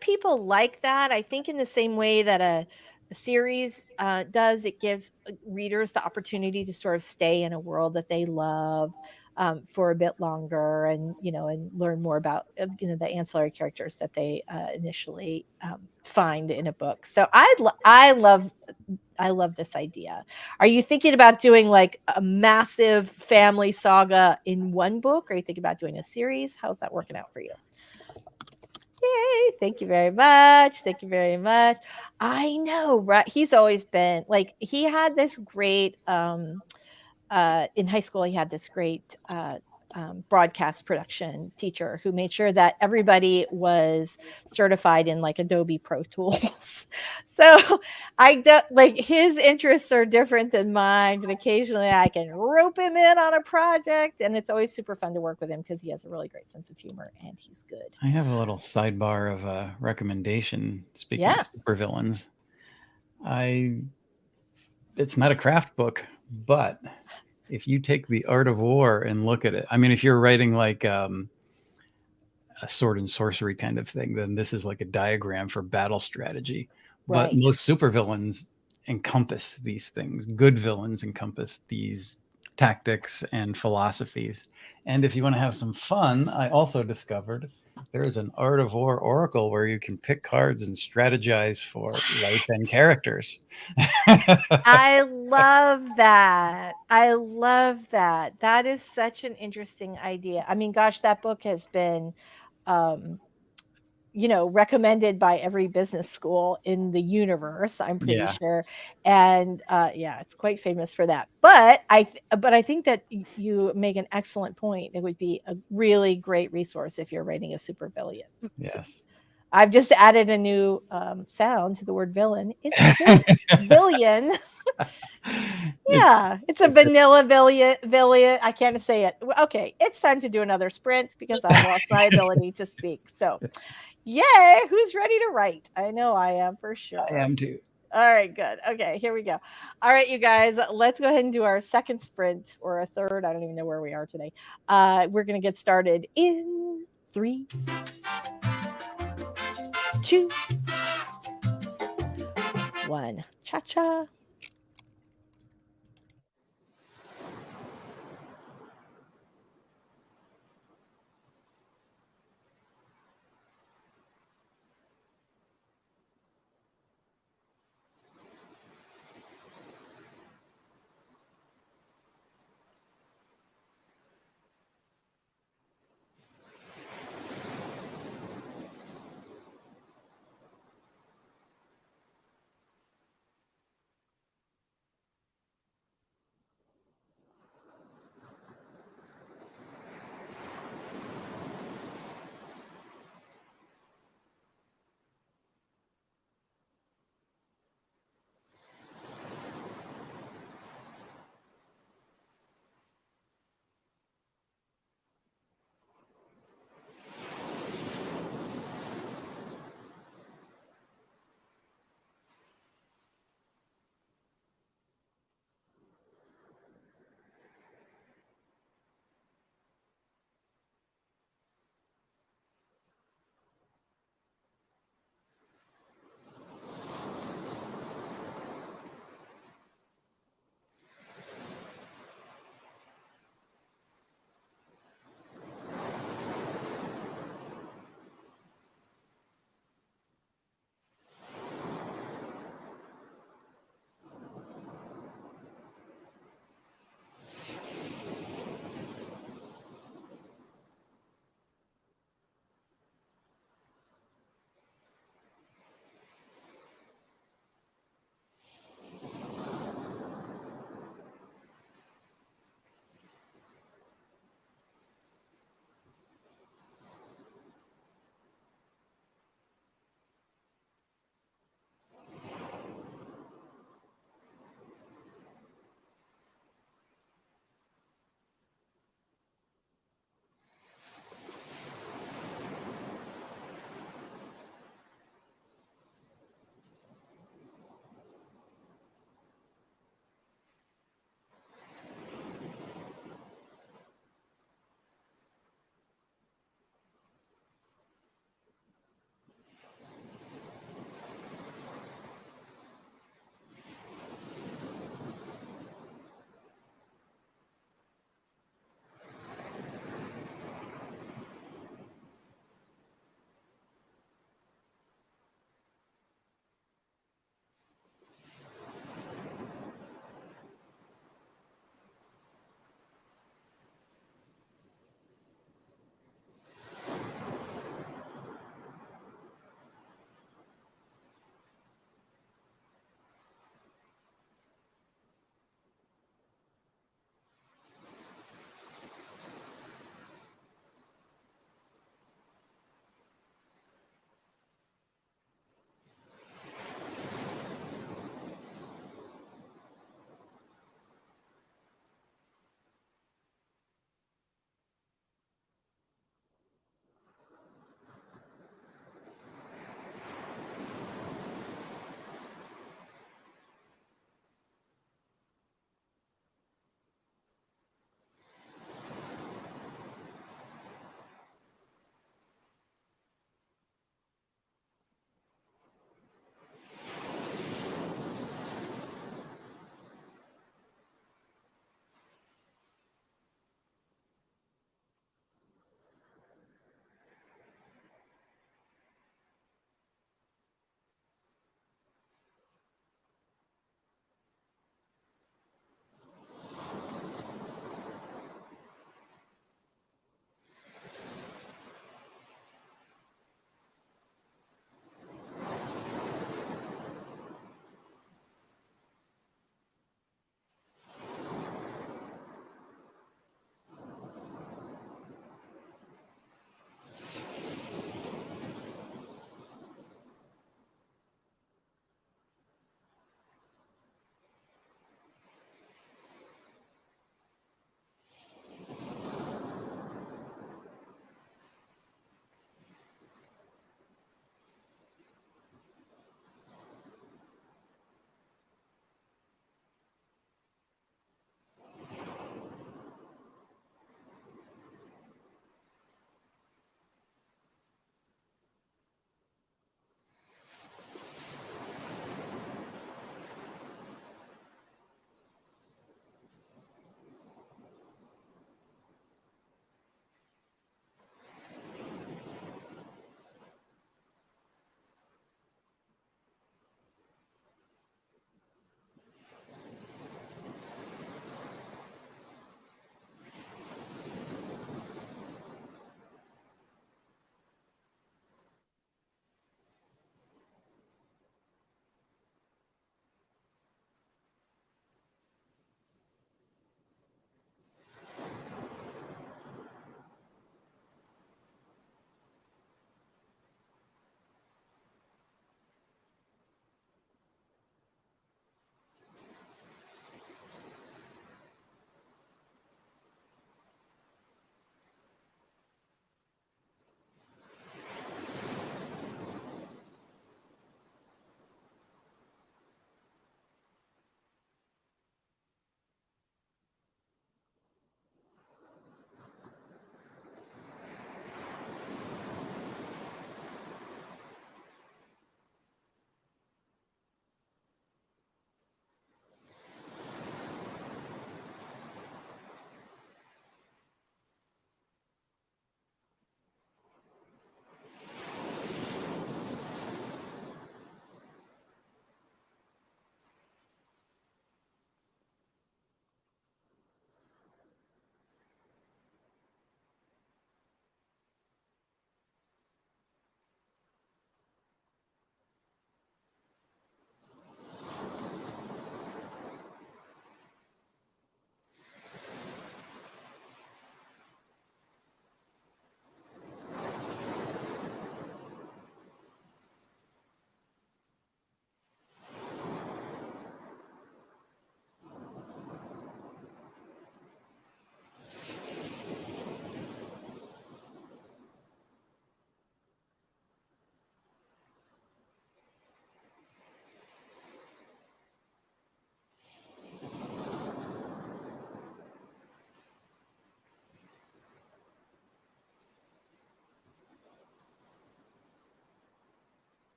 Speaker 1: people like that. I think in the same way that a series does, it gives readers the opportunity to sort of stay in a world that they love for a bit longer, and and learn more about the ancillary characters that they initially find in a book. So I love this idea. Are you thinking about doing like a massive family saga in one book? Or are you thinking about doing a series? How's that working out for you? Yay. Thank you very much. Thank you very much. I know, right? He's always been like, he had this great, in high school, he had this great broadcast production teacher who made sure that everybody was certified in like Adobe Pro Tools. So I don't like, his interests are different than mine. And occasionally I can rope him in on a project, and it's always super fun to work with him because he has a really great sense of humor and he's good.
Speaker 3: I have a little sidebar of a recommendation. Speaking of supervillains, it's not a craft book, but if you take The Art of War and look at it, I mean, if you're writing like a sword and sorcery kind of thing, then this is like a diagram for battle strategy.
Speaker 1: Right.
Speaker 3: But most supervillains encompass these things. Good villains encompass these tactics and philosophies. And if you want to have some fun, I also discovered there is an Art of War oracle where you can pick cards and strategize for life and characters.
Speaker 1: I love that. I love that. That is such an interesting idea. I mean, gosh, that book has been recommended by every business school in the universe, I'm pretty sure. And yeah, it's quite famous for that. But I think that you make an excellent point. It would be a really great resource if you're writing a supervillain.
Speaker 3: Yes.
Speaker 1: I've just added a new sound to the word villain. It's billion. Yeah, it's a vanilla villain. I can't say it. Okay, it's time to do another sprint because I've lost my ability to speak. So, yay! Who's ready to write? I know I am for sure.
Speaker 3: I am too.
Speaker 1: All right, good. Okay, here we go. All right, you guys, let's go ahead and do our second sprint, or a third. I don't even know where we are today. We're going to get started in 3, 2, 1. Cha-cha.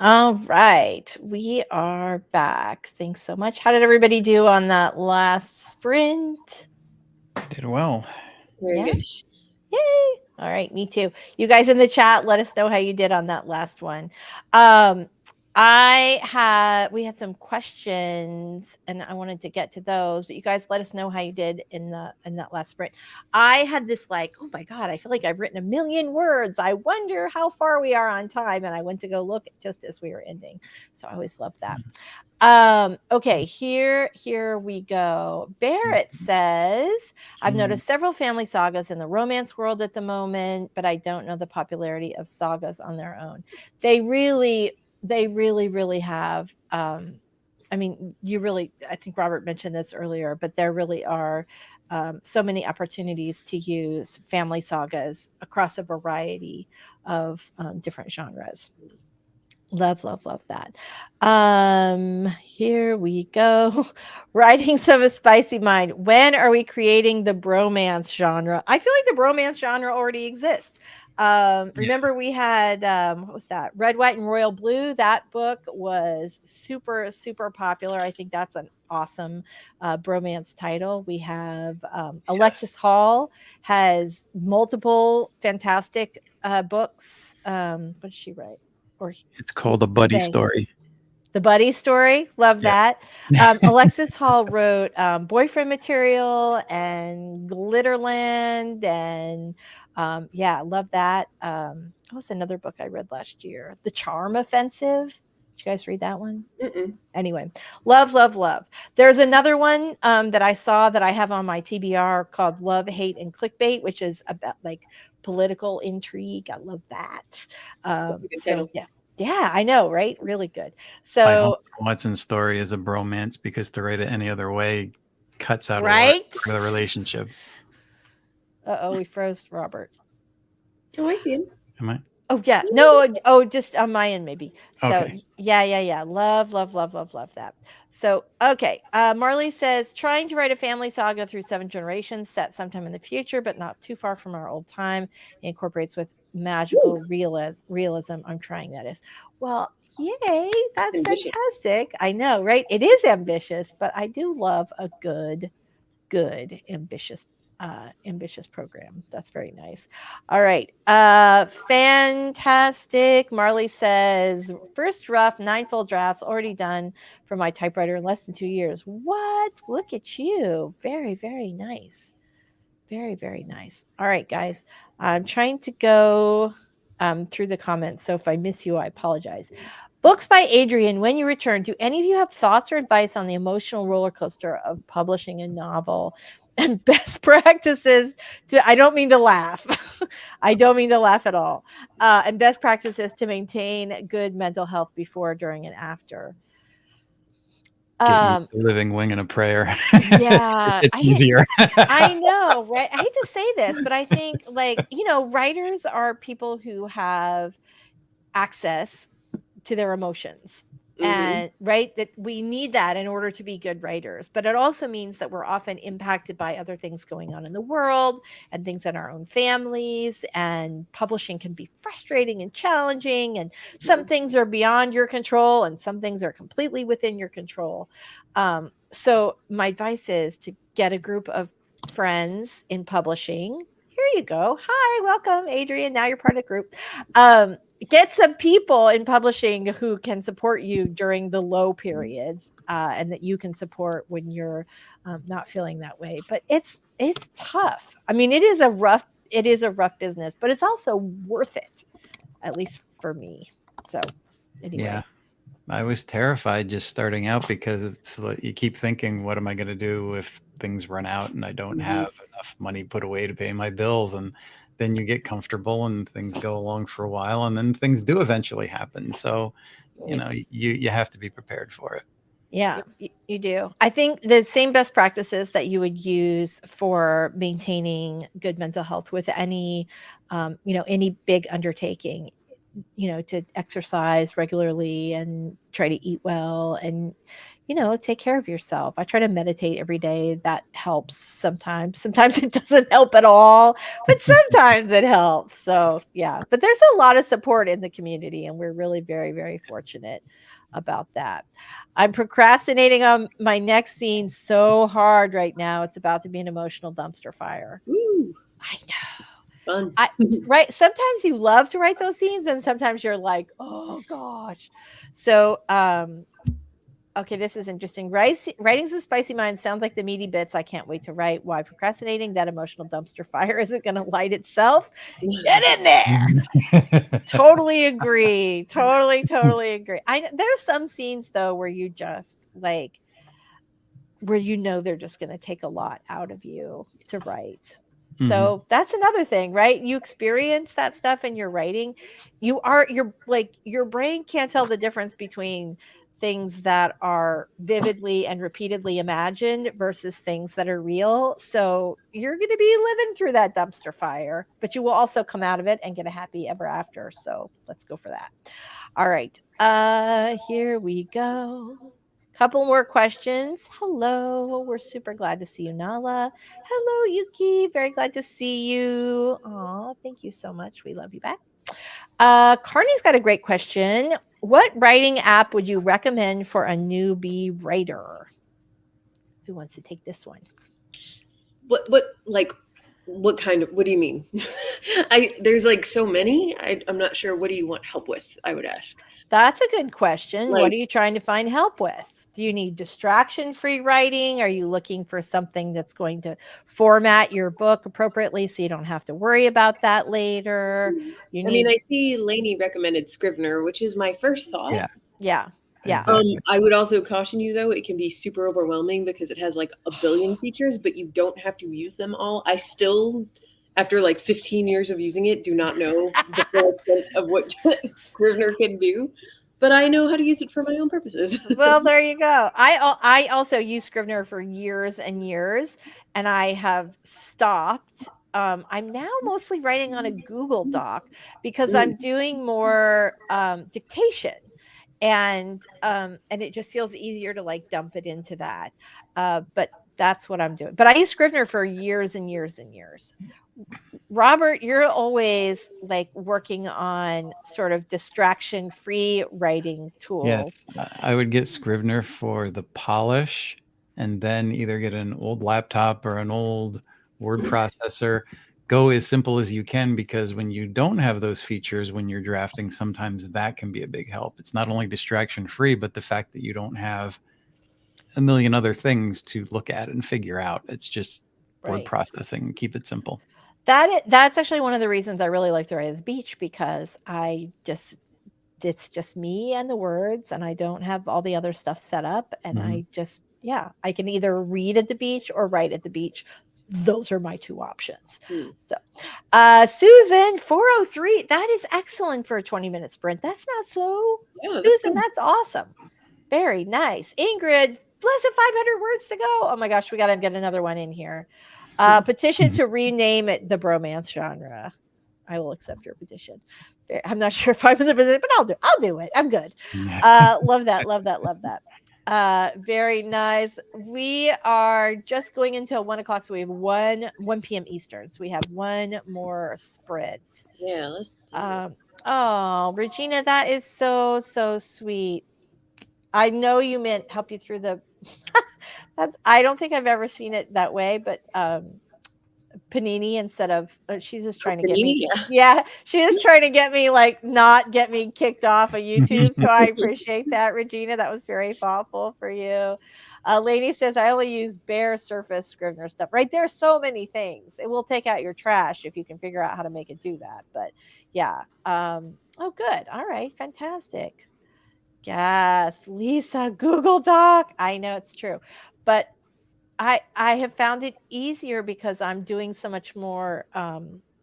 Speaker 1: All right, we are back. Thanks so much. How did everybody do on that last sprint?
Speaker 3: Did well.
Speaker 2: Very
Speaker 1: Yeah.
Speaker 2: good.
Speaker 1: Yay! All right, me too. You guys in the chat, let us know how you did on that last one. We had some questions and I wanted to get to those, but you guys let us know how you did in that last sprint. I had this like, oh my God, I feel like I've written 1,000,000 words. I wonder how far we are on time. And I went to go look just as we were ending. So I always love that. Okay, here we go. Barrett says, I've noticed several family sagas in the romance world at the moment, but I don't know the popularity of sagas on their own. They really have. I mean, I think Robert mentioned this earlier, but there really are so many opportunities to use family sagas across a variety of different genres. Love that. Here we go. Writings of a Spicy Mind. When are we creating the bromance genre? I feel like the bromance genre already exists. Remember we had what was that? Red, White, and Royal Blue. That book was super, super popular. I think that's an awesome bromance title. We have Alexis Hall has multiple fantastic books. What did she write? Or
Speaker 3: It's called A Buddy Story.
Speaker 1: The Buddy Story. Love that. Alexis Hall wrote Boyfriend Material and Glitterland. And love that. What was another book I read last year? The Charm Offensive. Did you guys read that one?
Speaker 2: Mm-mm.
Speaker 1: Anyway, love. There's another one that I saw that I have on my TBR called Love, Hate, and Clickbait, which is about like political intrigue. I love that. Yeah, I know, right? Really good. So
Speaker 3: Watson's story is a bromance because to write it any other way cuts out
Speaker 1: right
Speaker 3: a lot of the relationship.
Speaker 1: We froze Robert.
Speaker 2: Oh, I see him.
Speaker 3: Am I?
Speaker 1: Oh yeah, no. Oh, just on my end maybe. So
Speaker 3: okay.
Speaker 1: Yeah. Love that. So okay, Marley says trying to write a family saga through 7 generations set sometime in the future, but not too far from our old time. It incorporates with magical realism. I'm trying that is. Well, yay, that's ambitious. Fantastic. I know, right? It is ambitious, but I do love a good ambitious program. That's very nice. All right. Fantastic. Marley says, first draft, 9 full drafts already done for my typewriter in less than 2 years. What? Look at you. Very, very nice. Very, very nice. All right, guys. I'm trying to go through the comments. So if I miss you, I apologize. Books by Adrian. When you return, do any of you have thoughts or advice on the emotional roller coaster of publishing a novel? And best practices I don't mean to laugh. I don't mean to laugh at all. And best practices to maintain good mental health before, during, and after.
Speaker 3: Get used to living winging a prayer.
Speaker 1: Yeah.
Speaker 3: It's easier.
Speaker 1: I know, right? I hate to say this, but I think writers are people who have access to their emotions. And right, that we need that in order to be good writers, but it also means that we're often impacted by other things going on in the world and things in our own families, and publishing can be frustrating and challenging, and some things are beyond your control and some things are completely within your control. So my advice is to get a group of friends in publishing. Here you go. Hi, welcome, Adrian. Now you're part of the group. Get some people in publishing who can support you during the low periods, and that you can support when you're not feeling that way. But it's tough. I mean, it is a rough business, but it's also worth it, at least for me. So anyway.
Speaker 3: Yeah. I was terrified just starting out because it's like you keep thinking, what am I going to do if things run out and I don't have enough money put away to pay my bills? And then you get comfortable and things go along for a while, and then things do eventually happen. So, you have to be prepared for it.
Speaker 1: Yeah, you do. I think the same best practices that you would use for maintaining good mental health with any big undertaking, to exercise regularly and try to eat well and take care of yourself. I try to meditate every day. That helps sometimes. Sometimes it doesn't help at all, but sometimes it helps. So, yeah. But there's a lot of support in the community, and we're really very, very fortunate about that. I'm procrastinating on my next scene so hard right now. It's about to be an emotional dumpster fire.
Speaker 2: Ooh,
Speaker 1: I know.
Speaker 2: fun.
Speaker 1: Right. Sometimes you love to write those scenes, and sometimes you're like, oh gosh. So, okay, this is interesting. Writing's a spicy mind sounds like the meaty bits I can't wait to write. Why procrastinating? That emotional dumpster fire isn't going to light itself. Get in there. Totally agree. Totally agree. There are some scenes though where you just like, where they're just going to take a lot out of you to write. So that's another thing, right? You experience that stuff in your writing. Your brain can't tell the difference between things that are vividly and repeatedly imagined versus things that are real. So you're going to be living through that dumpster fire, but you will also come out of it and get a happy ever after. So let's go for that. All right. Here we go. Couple more questions. Hello. We're super glad to see you, Nala. Hello, Yuki. Very glad to see you. Aw, thank you so much. We love you back. Carney's got a great question. What writing app would you recommend for a newbie writer? Who wants to take this one?
Speaker 2: What kind of, what do you mean? There's like so many. I'm not sure. What do you want help with? I would ask.
Speaker 1: That's a good question. What are you trying to find help with? Do you need distraction-free writing? Are you looking for something that's going to format your book appropriately so you don't have to worry about that later?
Speaker 2: I see Lainey recommended Scrivener, which is my first thought.
Speaker 1: Yeah.
Speaker 3: Exactly.
Speaker 2: I would also caution you, though, it can be super overwhelming because it has like a billion features, but you don't have to use them all. I still, after like 15 years of using it, do not know the full extent of what Scrivener can do. But I know how to use it for my own purposes.
Speaker 1: Well, there you go. I also used Scrivener for years and years, and I have stopped. I'm now mostly writing on a Google Doc because I'm doing more dictation, and it just feels easier to like dump it into that. But that's what I'm doing. But I used Scrivener for years and years and years. Robert, you're always like working on sort of distraction-free writing tools.
Speaker 3: Yes, I would get Scrivener for the polish, and then either get an old laptop or an old word processor. Go as simple as you can, because when you don't have those features when you're drafting, sometimes that can be a big help. It's not only distraction-free, but the fact that you don't have a million other things to look at and figure out. It's just word processing. Keep it simple.
Speaker 1: That's actually one of the reasons I really like to write at the beach, because it's just me and the words, and I don't have all the other stuff set up. And I can either read at the beach or write at the beach. Those are my two options. So, Susan 403, that is excellent for a 20-minute sprint. That's not slow. Yeah, Susan, that's awesome. Very nice. Ingrid, blessed 500 words to go. Oh my gosh, we got to get another one in here. Petition to rename it the bromance genre. I will accept your petition. I'm not sure if I'm in the position, but I'll do it. I'm good. Love that. Very nice. We are just going until 1:00, so we have 1 p.m. Eastern. So we have one more sprint.
Speaker 2: Yeah, let's
Speaker 1: oh, Regina, that is so sweet. I know you meant help you through the I don't think I've ever seen it that way, but panini instead of she's just trying to get me. Yeah, she's just trying to get me not get me kicked off of YouTube. So I appreciate that, Regina. That was very thoughtful for you. Lady says I only use bare surface Scrivener stuff. Right, there's so many things. It will take out your trash if you can figure out how to make it do that. But yeah. Oh, good. All right, fantastic. Yes, Lisa, Google Doc. I know it's true, but I have found it easier because I'm doing so much more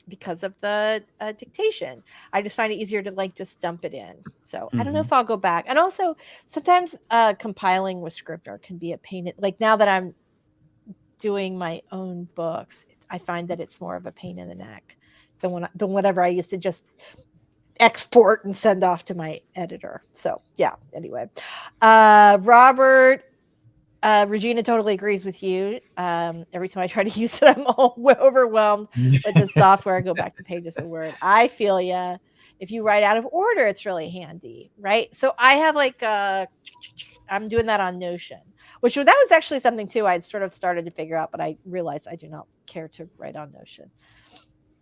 Speaker 1: because of the dictation. I just find it easier to just dump it in. So I don't know if I'll go back. And also sometimes compiling with Scrivener can be a pain. Now that I'm doing my own books, I find that it's more of a pain in the neck than whatever I used to just export and send off to my editor. So yeah, anyway, Robert Regina totally agrees with you. Every time I try to use it, I'm all overwhelmed with the software. I go back to Pages of Word. I feel ya. If you write out of order, it's really handy, right? So I have like I'm doing that on Notion, which that was actually something too I'd sort of started to figure out, but I realized I do not care to write on Notion.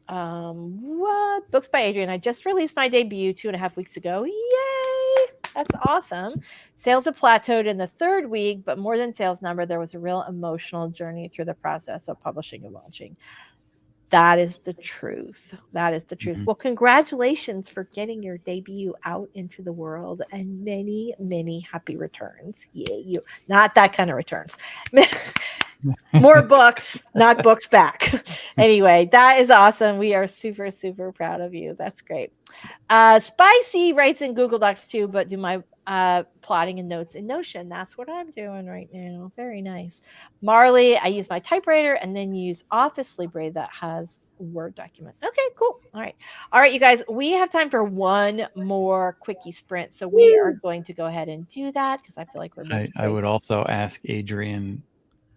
Speaker 1: What books by Adrian? I just released my debut 2.5 weeks ago. Yay! That's awesome. Sales have plateaued in the 3rd week, but more than sales number, there was a real emotional journey through the process of publishing and launching. That is the truth. That is the truth.
Speaker 3: Mhm.
Speaker 1: Well, congratulations for getting your debut out into the world, and many, many happy returns. Yeah, you not that kind of returns. More books, not books back. Anyway, that is awesome. We are super, super proud of you. That's great. Spicy writes in Google Docs too, but do my plotting and notes in Notion. That's what I'm doing right now. Very nice. Marley, I use my typewriter and then use Office Libre that has Word document. Okay, cool. All right, you guys. We have time for one more quickie sprint, so we are going to go ahead and do that because I feel like we're making.
Speaker 3: I would also ask Adrian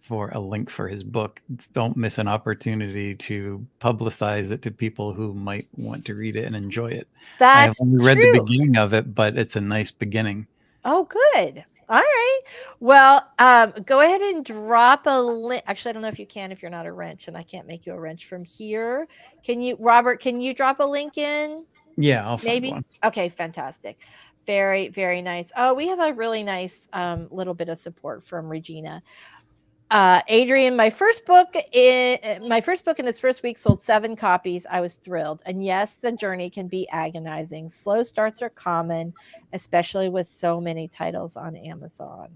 Speaker 3: for a link for his book. Don't miss an opportunity to publicize it to people who might want to read it and enjoy it. I have
Speaker 1: That's
Speaker 3: only read the
Speaker 1: true.
Speaker 3: beginning of it, but it's a nice beginning.
Speaker 1: Oh, good. All right. Well, go ahead and drop a link. Actually, I don't know if you can if you're not a wrench, and I can't make you a wrench from here. Can you, Robert? Can you drop a link in?
Speaker 3: Yeah, I'll find
Speaker 1: Maybe.
Speaker 3: one.
Speaker 1: Okay, fantastic. Very, very nice. Oh, we have a really nice little bit of support from Regina. Adrian, my first book in its first week sold 7 copies. I was thrilled. And yes, the journey can be agonizing. Slow starts are common, especially with so many titles on Amazon.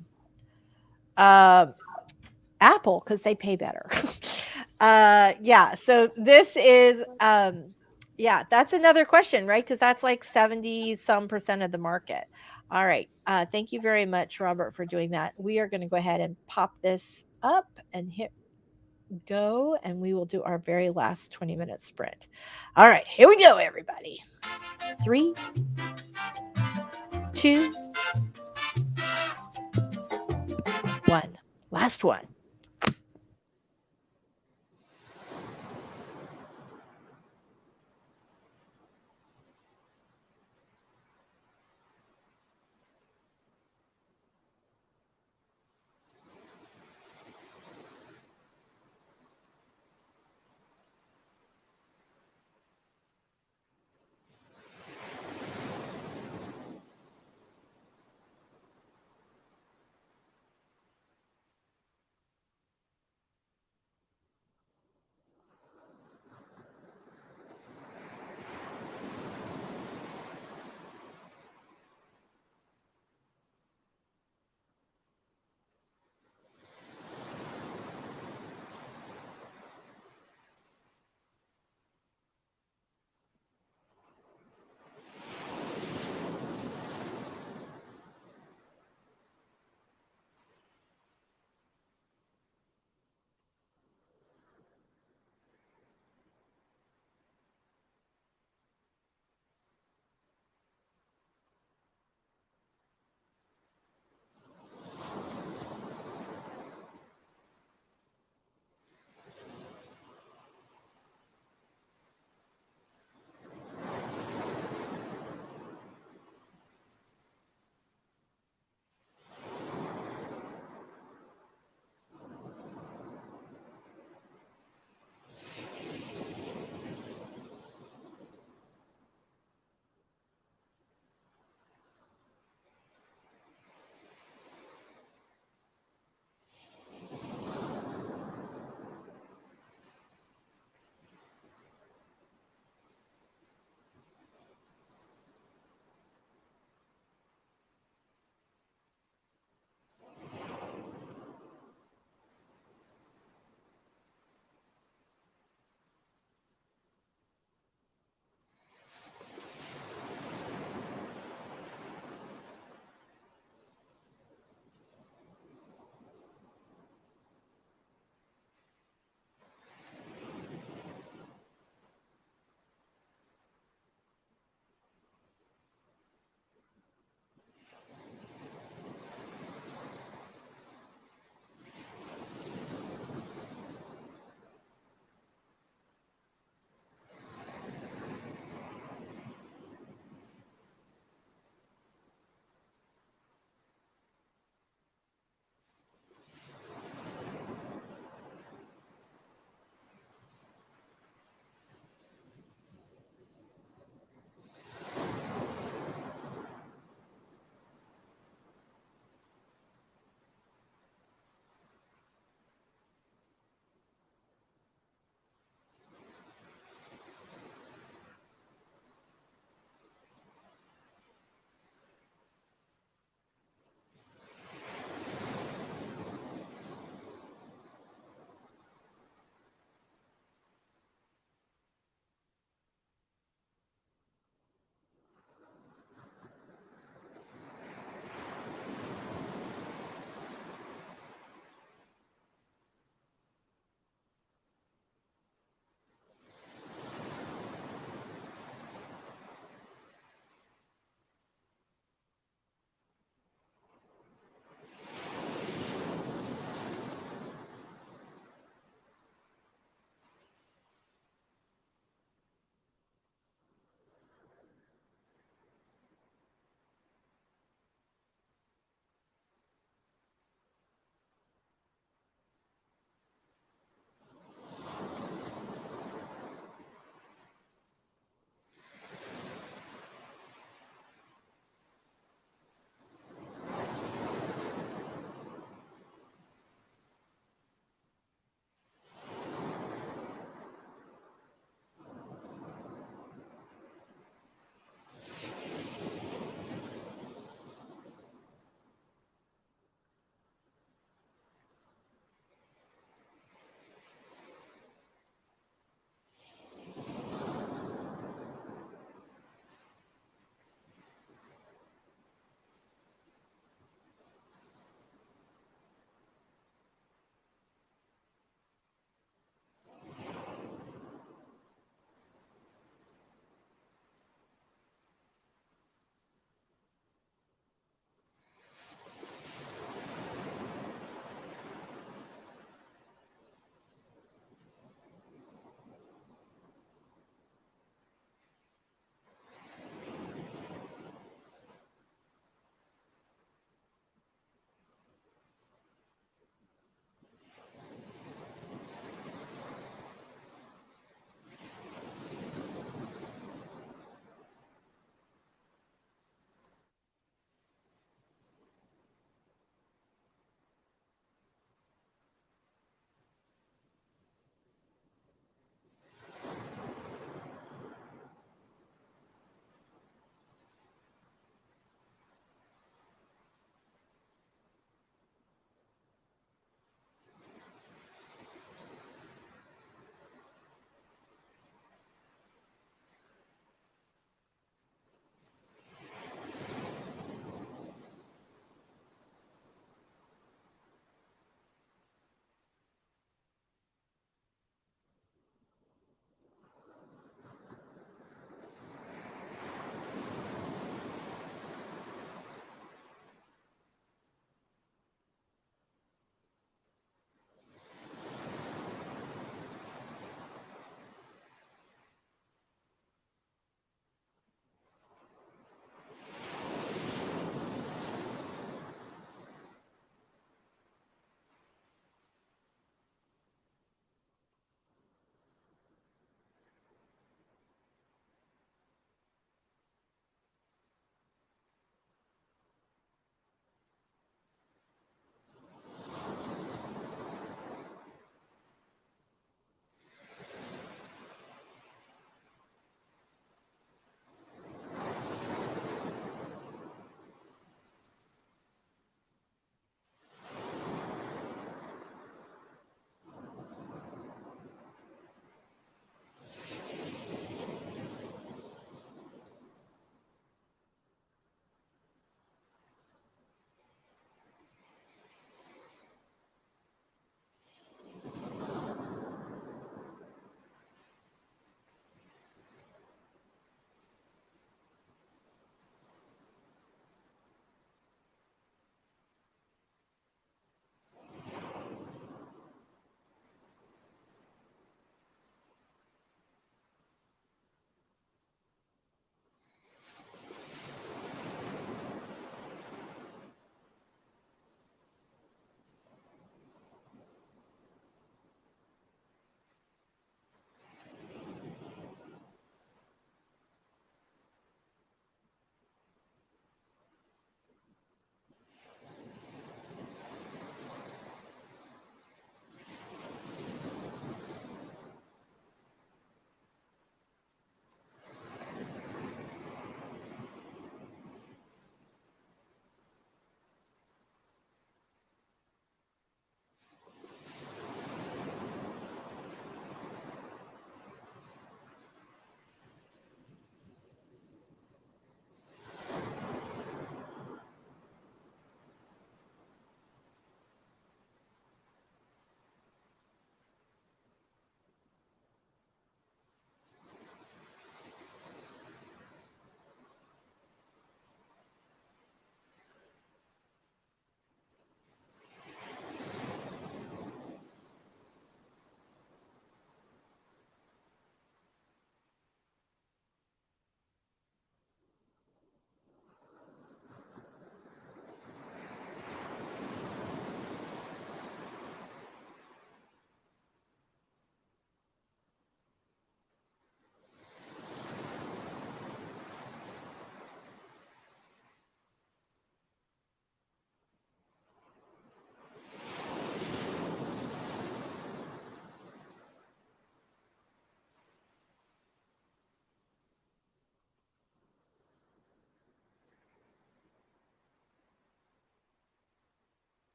Speaker 1: Apple, because they pay better. Yeah. So this is yeah, that's another question, right? Because that's like 70 some percent of the market. All right. Thank you very much, Robert, for doing that. We are going to go ahead and pop this up and hit go, and we will do our very last 20-minute sprint. All right, here we go, everybody. 3, 2, 1. Last one.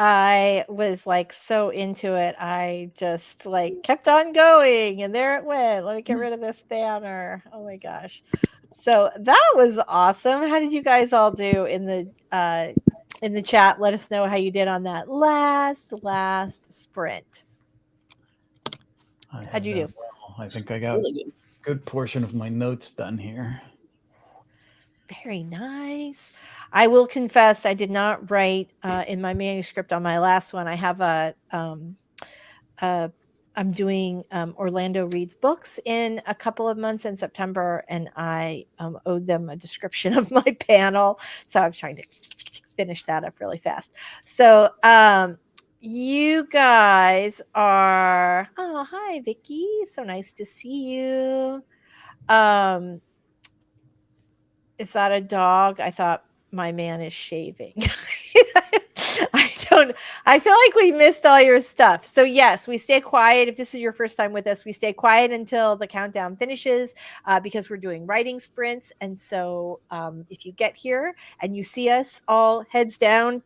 Speaker 1: I was like so into it. I just like kept on going and there it went. Let me get rid of this banner. Oh my gosh. So that was awesome. How did you guys all do in the chat? Let us know how you did on that last sprint. How'd you do?
Speaker 3: Well, I think I got
Speaker 2: Really
Speaker 3: a
Speaker 2: good.
Speaker 3: good portion of my notes done here.
Speaker 1: Very nice. I will confess, I did not write in my manuscript on my last one. I have I'm doing Orlando Reads books in a couple of months in September, and I owed them a description of my panel. So I was trying to finish that up really fast. So you guys are, oh, hi, Vicky. So nice to see you. Is that a dog? I thought my man is shaving. I feel like we missed all your stuff. So yes, we stay quiet. If this is your first time with us, we stay quiet until the countdown finishes because we're doing writing sprints. And so if you get here and you see us all heads down,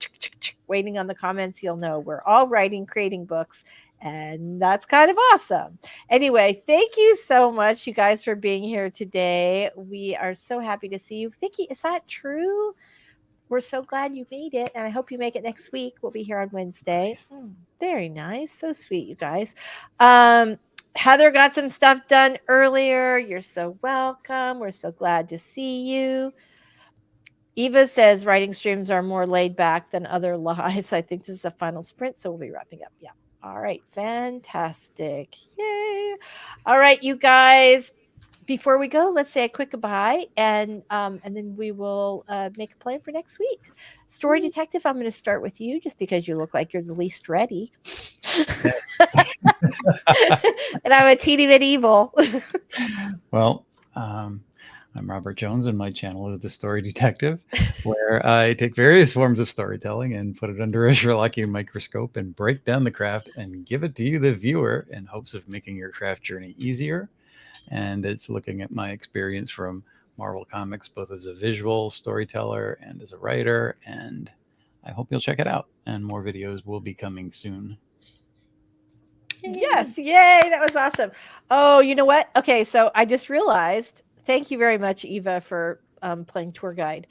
Speaker 1: waiting on the comments, you'll know we're all writing, creating books. And that's kind of awesome. Anyway, thank you so much, you guys, for being here today. We are so happy to see you. Vicky, is that true? We're so glad you made it, and I hope you make it next week. We'll be here on Wednesday. Very nice. So sweet, you guys. Heather got some stuff done earlier. You're so welcome. We're so glad to see you. Eva says writing streams are more laid back than other lives. I think this is the final sprint, so we'll be wrapping up. Yeah. All right. Fantastic. Yay. All right, you guys. Before we go, let's say a quick goodbye, and then we will make a plan for next week. Story Detective, I'm going to start with you just because you look like you're the least ready. And I'm a teeny bit evil.
Speaker 3: Well, I'm Robert Jones, and my channel is The Story Detective, where I take various forms of storytelling and put it under a Sherlockian microscope and break down the craft and give it to you, the viewer, in hopes of making your craft journey easier. And it's looking at my experience from Marvel Comics, both as a visual storyteller and as a writer. And I hope you'll check it out. And more videos will be coming soon.
Speaker 1: Yes. Yay. That was awesome. Oh, you know what? Okay. So I just realized, thank you very much, Eva, for playing tour guide.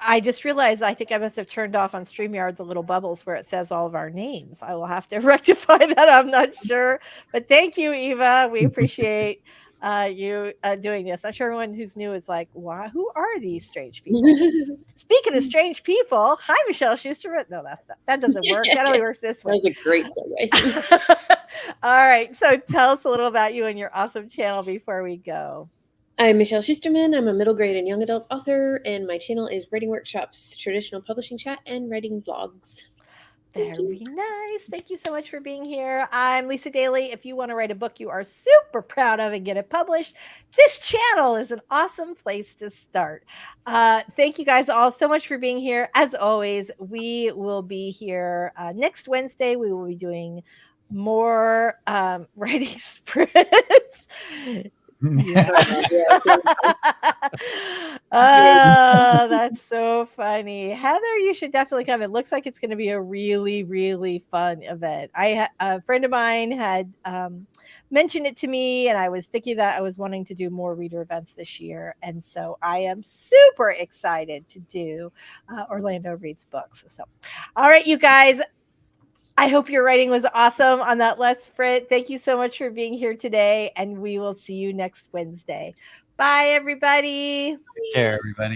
Speaker 1: I just realized I think I must have turned off on StreamYard the little bubbles where it says all of our names. I will have to rectify that. I'm not sure. But thank you, Eva. We appreciate you doing this. I'm sure everyone who's new is like, wow, who are these strange people? Speaking of strange people, hi, Michelle Schusterman. No, that doesn't work. That only works this way.
Speaker 2: That was a great segue.
Speaker 1: All right. So tell us a little about you and your awesome channel before we go.
Speaker 2: I'm Michelle Schusterman. I'm a middle grade and young adult author, and my channel is Writing Workshops, Traditional Publishing Chat, and Writing Vlogs.
Speaker 1: Very nice. Thank you so much for being here. I'm Lisa Daly. If you want to write a book you are super proud of and get it published, this channel is an awesome place to start. Thank you guys all so much for being here. As always, we will be here next Wednesday. We will be doing more writing sprints. Oh, that's so funny. Heather, you should definitely come. It looks like it's going to be a really, really fun event. A friend of mine had mentioned it to me, and I was thinking that I was wanting to do more reader events this year. And so I am super excited to do Orlando Reads books. So, all right, you guys. I hope your writing was awesome on that last sprint. Thank you so much for being here today, and we will see you next Wednesday. Bye, everybody.
Speaker 3: Take care, everybody.